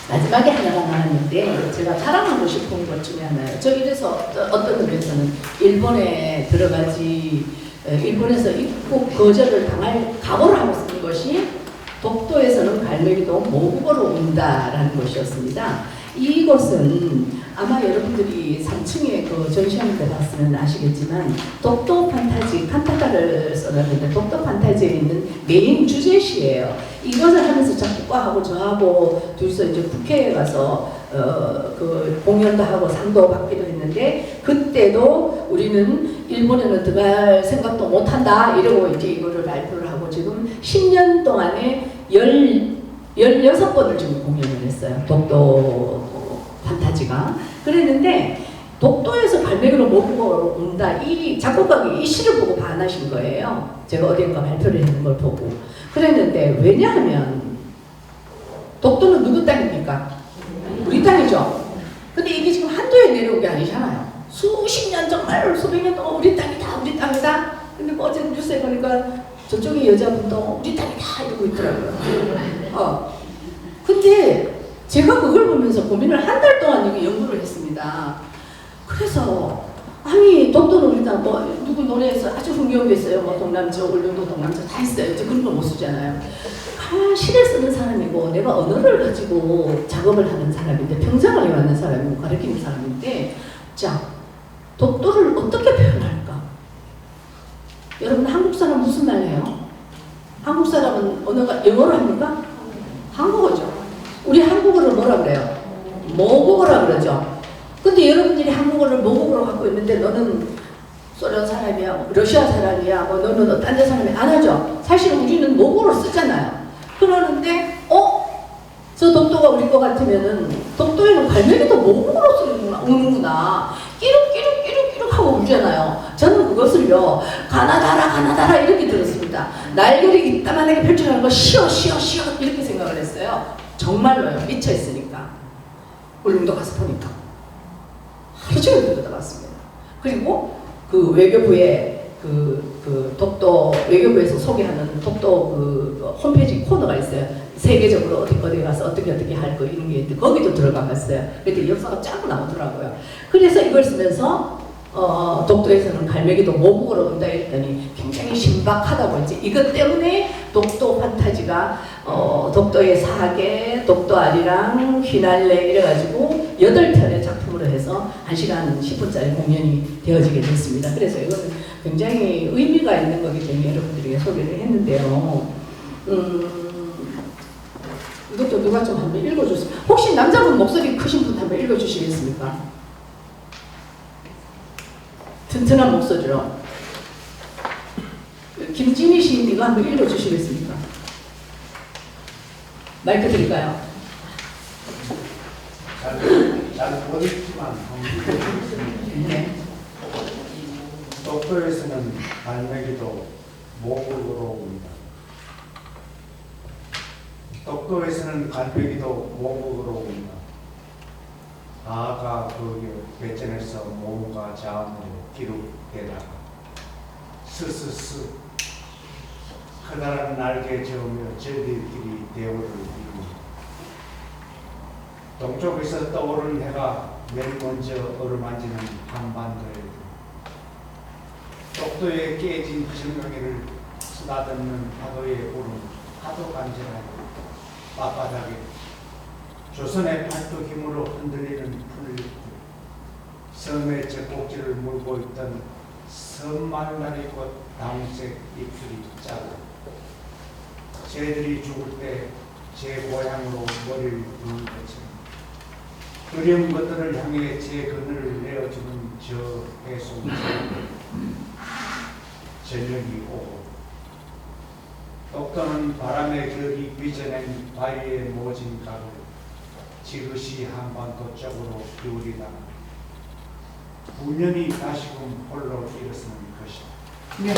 마지막에 하나가 나왔는데, 제가 자랑하고 싶은 것 중에 하나예요. 저 이래서 어떤 의미에서는 일본에 들어가지, 일본에서 입국 거절을 당할 각오를 하고 쓰는 것이 독도에서는 갈매기도 모국어로 온다라는 것이었습니다. 이곳은 아마 여러분들이 3층에 그 전시하는 데 봤으면 아시겠지만, 독도 판타지, 칸타타를 써놨는데 독도 판타지에 있는 메인 주제시예요. 이것을 하면서 작곡가하고 저하고 둘이서 이제 국회에 가서 그 공연도 하고 상도 받기도 했는데, 그때도 우리는 일본에는 들어갈 생각도 못한다 이러고 이제 이거를 발표를 하고 지금 10년 동안에 16번을 지금 공연을 했어요. 독도 판타지가. 그랬는데 독도에서 갈매기로 모국어로 온다. 이 작곡가가 이 시를 보고 반하신 거예요. 제가 어딘가 발표를 했는 걸 보고. 그랬는데 왜냐하면 독도는 누구 땅입니까? 우리 땅이죠. 근데 이게 지금 한도에 내려온 게 아니잖아요. 수십 년, 정말 수백 년 동안 우리 땅이다, 우리 땅이다. 근데 뭐 어제 뉴스에 보니까 저쪽에 여자분도 우리 땅이다 이러고 있더라고요. 근데 제가 그걸 보면서 고민을 한 달 동안 여기 연구를 했습니다. 그래서 아니 독도는 우리 땅, 뭐 누구 노래에서 아주 흥겨운 게 있어요. 뭐 동남저, 울릉도 동남저 다 있어요. 이제 그런 거 못 쓰잖아요. 시를 쓰는 사람이고 내가 언어를 가지고 작업을 하는 사람인데, 평생을 해왔는 사람이고 가르치는 사람인데, 자, 독도를 어떻게 표현할까? 여러분 한국 사람 무슨 말 해요? 한국 사람은 언어가 영어로 합니까? 한국어죠. 우리 한국어를 뭐라 그래요? 모국어라 그러죠. 근데 여러분들이 한국어를 모국어로 갖고 있는데 너는 소련 사람이야, 러시아 사람이야, 뭐 너는 딴 데 사람이 안 하죠. 사실 우리는 모국어로 쓰잖아요. 그러는데 저 독도가 우리 거 같으면은 독도에는 갈매기도 모국어로 쓰는구나, 우는구나. 끼룩 하고 울잖아요. 저는 그것을요, 가나다라 이렇게 들었습니다. 날개를 이따만하게 펼쳐가는 거 시어 이렇게 생각을 했어요. 정말로요. 미쳐있으니까. 울릉도 가서 보니까 하루 종일 들여다봤습니다. 그리고 그 외교부에 그 독도 외교부에서 소개하는 독도 그 홈페이지 코너가 있어요. 세계적으로 어디 가서 어떻게 할 거 이런 게 있는데 거기도 들어가 봤어요. 그때 역사가 쫙 나오더라고요. 그래서 이걸 쓰면서 독도에서는 갈매기도 모국어로 온다 했더니 굉장히 신박하다고. 이제 이것 때문에 독도 판타지가 독도의 사계, 독도 아리랑, 휘날레 이래가지고 8편의 작품으로 해서 1시간 10분짜리 공연이 되어지게 됐습니다. 그래서 이거는 굉장히 의미가 있는 거기 때문에 여러분들에게 소개를 했는데요. 이것도 누가 좀 한번 읽어주세요. 혹시 남자분 목소리 크신 분 한번 읽어주시겠습니까? 튼튼한 목소리로. 김진희 시인 이거 한번 읽어주시겠습니까? 마이크 드릴까요?
잘못 읽지만
네.
독도에서는 갈매기도 모국으로 옵니다. 독도에서는 갈매기도 모국으로 옵니다. 아가 그 배전에서 몸과 자음으로 기록되다가 스스스 커다란 날개 저으며 저희들끼리 대우를 이룹니다. 동쪽에서 떠오른 해가 맨 먼저 어루만지는 한반도에 독도에 깨진 정강이를 쓰다듬는 파도의 울음 하도 간절하고 빳빳하게 조선의 팔도 힘으로 흔들리는 풀잎들 섬의 젖꼭지를 물고 있던 섬말나리꽃 다홍색 잎술이 짜고 새들이 죽을 때 제 고향으로 머리를 부는 것처럼 그리운 것들을 향해 제 그늘을 내어주는 저 해송이 전력이 오고 독도는 바람의 결이 빚어낸 바위의 모진 가를 지그시 한반도 쪽으로 기울이다가 분연히 다시금 홀로 일어서는 것이다.
네.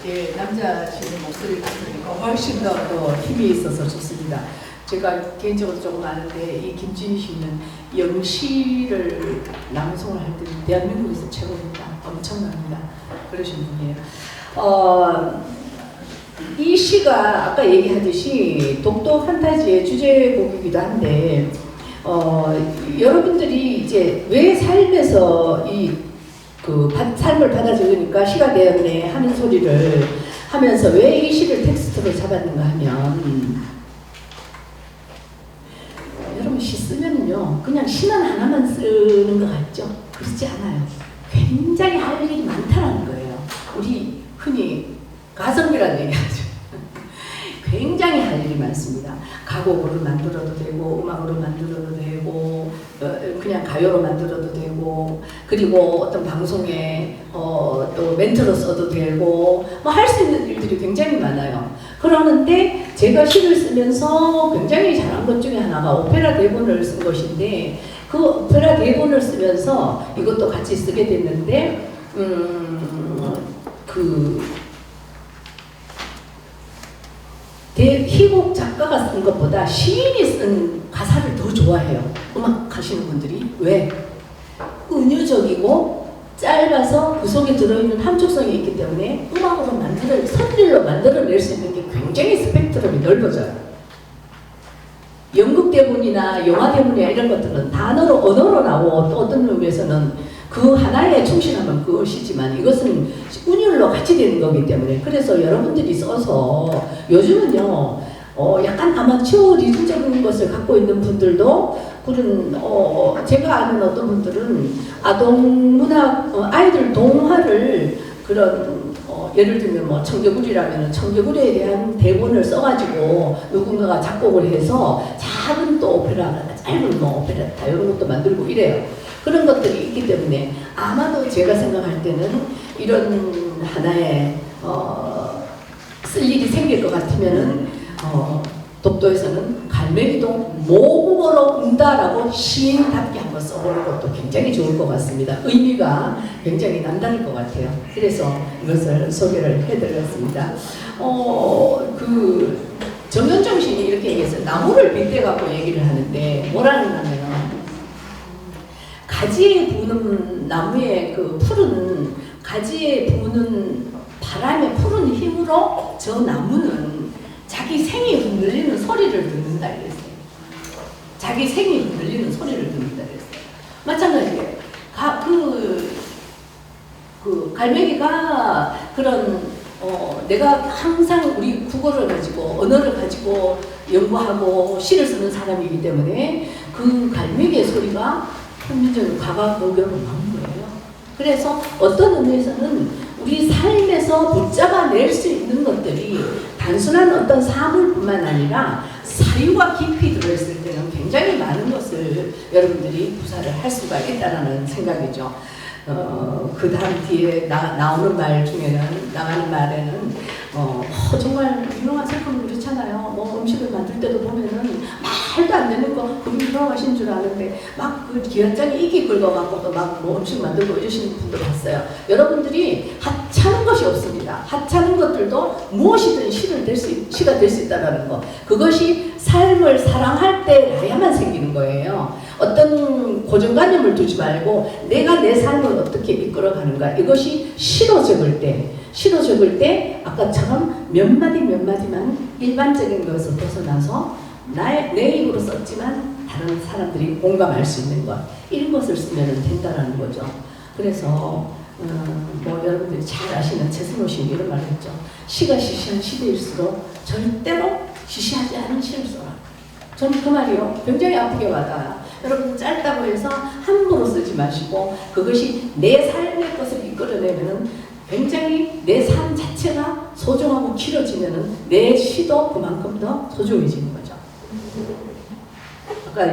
예, 남자 지금 목소리를 들으니까 훨씬 더 힘이 있어서 좋습니다. 제가 개인적으로 조금 아는데 이 김진희 씨는 영시를 낭송을 할 때 대한민국에서 최고입니다. 엄청납니다. 그러신 분이에요. 이 시가 아까 얘기하듯이 독도 판타지의 주제곡이기도 한데 여러분들이 이제 왜 삶에서 삶을 받아들이니까 시가 되었네 하는 소리를 하면서 왜 이 시를 텍스트로 잡았는가 하면 여러분 시 쓰면은요 그냥 시만 하나만 쓰는 것 같죠? 그렇지 않아요. 굉장히 할 일이 많다는 거예요. 우리 흔히 가성비라는 얘기하죠. 굉장히 할 일이 많습니다. 가곡으로 만들어도 되고 음악으로 만들어도 되고 그냥 가요로 만들어도 되고 그리고 어떤 방송에 또 멘트로 써도 되고 뭐 할 수 있는 일들이 굉장히 많아요. 그러는데 제가 시를 쓰면서 굉장히 잘한 것 중에 하나가 오페라 대본을 쓴 것인데 그 오페라 대본을 쓰면서 이것도 같이 쓰게 됐는데 희곡 작가가 쓴 것보다 시인이 쓴 가사를 더 좋아해요. 음악 하시는 분들이. 왜? 은유적이고 짧아서 그 속에 들어있는 함축성이 있기 때문에 음악으로 선율로 만들어낼 수 있는 게 굉장히 스펙트럼이 넓어져요. 연극 대본이나 영화 대본이나 이런 것들은 단어로 언어로 나오고 또 어떤 의미에서는 그 하나에 충실하면 그것이지만 이것은 운율로 같이 되는 거기 때문에 그래서 여러분들이 써서 요즘은요 약간 아마추어리즘적인 것을 갖고 있는 분들도 그런 제가 아는 어떤 분들은 아동문학 아이들 동화를 그런 예를 들면 뭐 청개구리라면 청개구리에 대한 대본을 써가지고 누군가가 작곡을 해서 작은 또 오페라 짧은 뭐 오페라타 이런 것도 만들고 이래요. 그런 것들이 있기 때문에 아마도 제가 생각할 때는 이런 하나의 쓸 일이 생길 것 같으면은 독도에서는 갈매기도 모국어로 온다라고 시인답게 한번 써보는 것도 굉장히 좋을 것 같습니다. 의미가 굉장히 남다를 것 같아요. 그래서 이것을 소개를 해드렸습니다. 정현정 시인이 이렇게 얘기했어요. 나무를 빗대갖고 얘기를 하는데 뭐라는 하면은 가지에 부는 나무의 그 푸른 가지에 부는 바람의 푸른 힘으로 저 나무는 자기 생이 흔들리는 소리를 듣는다 이랬어요. 자기 생이 흔들리는 소리를 듣는다 이랬어요. 마찬가지예요. 그 갈매기가 그런 내가 항상 우리 국어를 가지고 언어를 가지고 연구하고 시를 쓰는 사람이기 때문에 그 갈매기의 소리가 현민적으로 가각오경으로 나온 거예요. 그래서 어떤 의미에서는 우리 삶에서 붙잡아낼 수 있는 것들이 단순한 어떤 사물뿐만 아니라 사유가 깊이 들어있을 때는 굉장히 많은 것을 여러분들이 구사를 할 수가 있다는 생각이죠. 그 다음 뒤에 나오는 말 중에는, 나가는 말에는, 정말 유명한 작품은 그렇잖아요. 뭐 음식을 만들 때도 보면은 말도 안 되는 거, 그분이 돌아가신 줄 아는데, 막 그 기관장이 이기 긁어갖고 또 막 뭐 음식 만들고 이러시는 분들 봤어요. 여러분들이 하찮은 것이 없습니다. 하찮은 것들도 무엇이든 시가 될 수 있다는 거. 그것이 삶을 사랑할 때라야만 생기는 거예요. 어떤 고정관념을 두지 말고 내가 내 삶을 어떻게 이끌어가는가. 이것이 시로 적을 때 아까처럼 몇 마디만 일반적인 것을 벗어나서 내 입으로 썼지만 다른 사람들이 공감할 수 있는 것, 이런 것을 쓰면 된다는 거죠. 그래서 뭐 여러분들이 잘 아시는 최승호 시인이 이런 말을 했죠. 시가 시시한 시대일수록 절대로 시시하지 않은 시를 써라. 저는 그 말이요, 굉장히 아프게 와닿아요. 여러분, 짧다고 해서 함부로 쓰지 마시고 그것이 내 삶의 것을 이끌어내면은 굉장히 내 삶 자체가 소중하고 길어지면은 내 시도 그만큼 더 소중해지는 거죠. 아까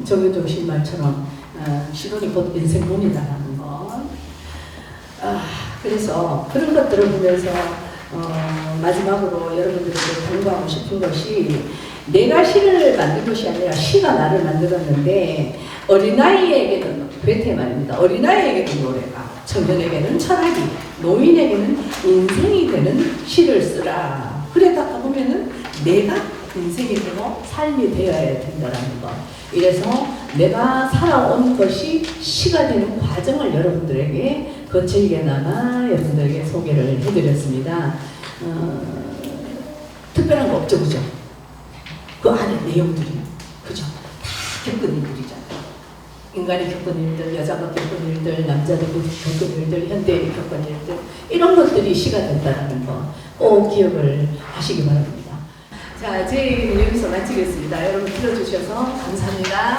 정윤정 시인 말처럼 시론이 곧 인생론이다라는 것. 그래서 그런 것들을 보면서 마지막으로 여러분들에게 공부하고 싶은 것이, 내가 시를 만든 것이 아니라 시가 나를 만들었는데, 어린아이에게는 괴테 말입니다. 어린아이에게는 노래가, 청년에게는 철학이, 노인에게는 인생이 되는 시를 쓰라. 그러다가 보면은 내가 인생이 되고 삶이 되어야 된다는 것. 이래서 내가 살아온 것이 시가 되는 과정을 여러분들에게 거칠게나마 여러분들에게 소개를 해드렸습니다. 특별한 거 없죠, 그죠? 그 안에 내용들이, 그죠? 다 겪은 일들이잖아요. 인간이 겪은 일들, 여자가 겪은 일들, 남자도 겪은 일들, 현대인이 겪은 일들, 이런 것들이 시가 된다는 거 꼭 기억을 하시기 바랍니다. 자, 제 얘기는 여기서 마치겠습니다. 여러분 들어주셔서 감사합니다.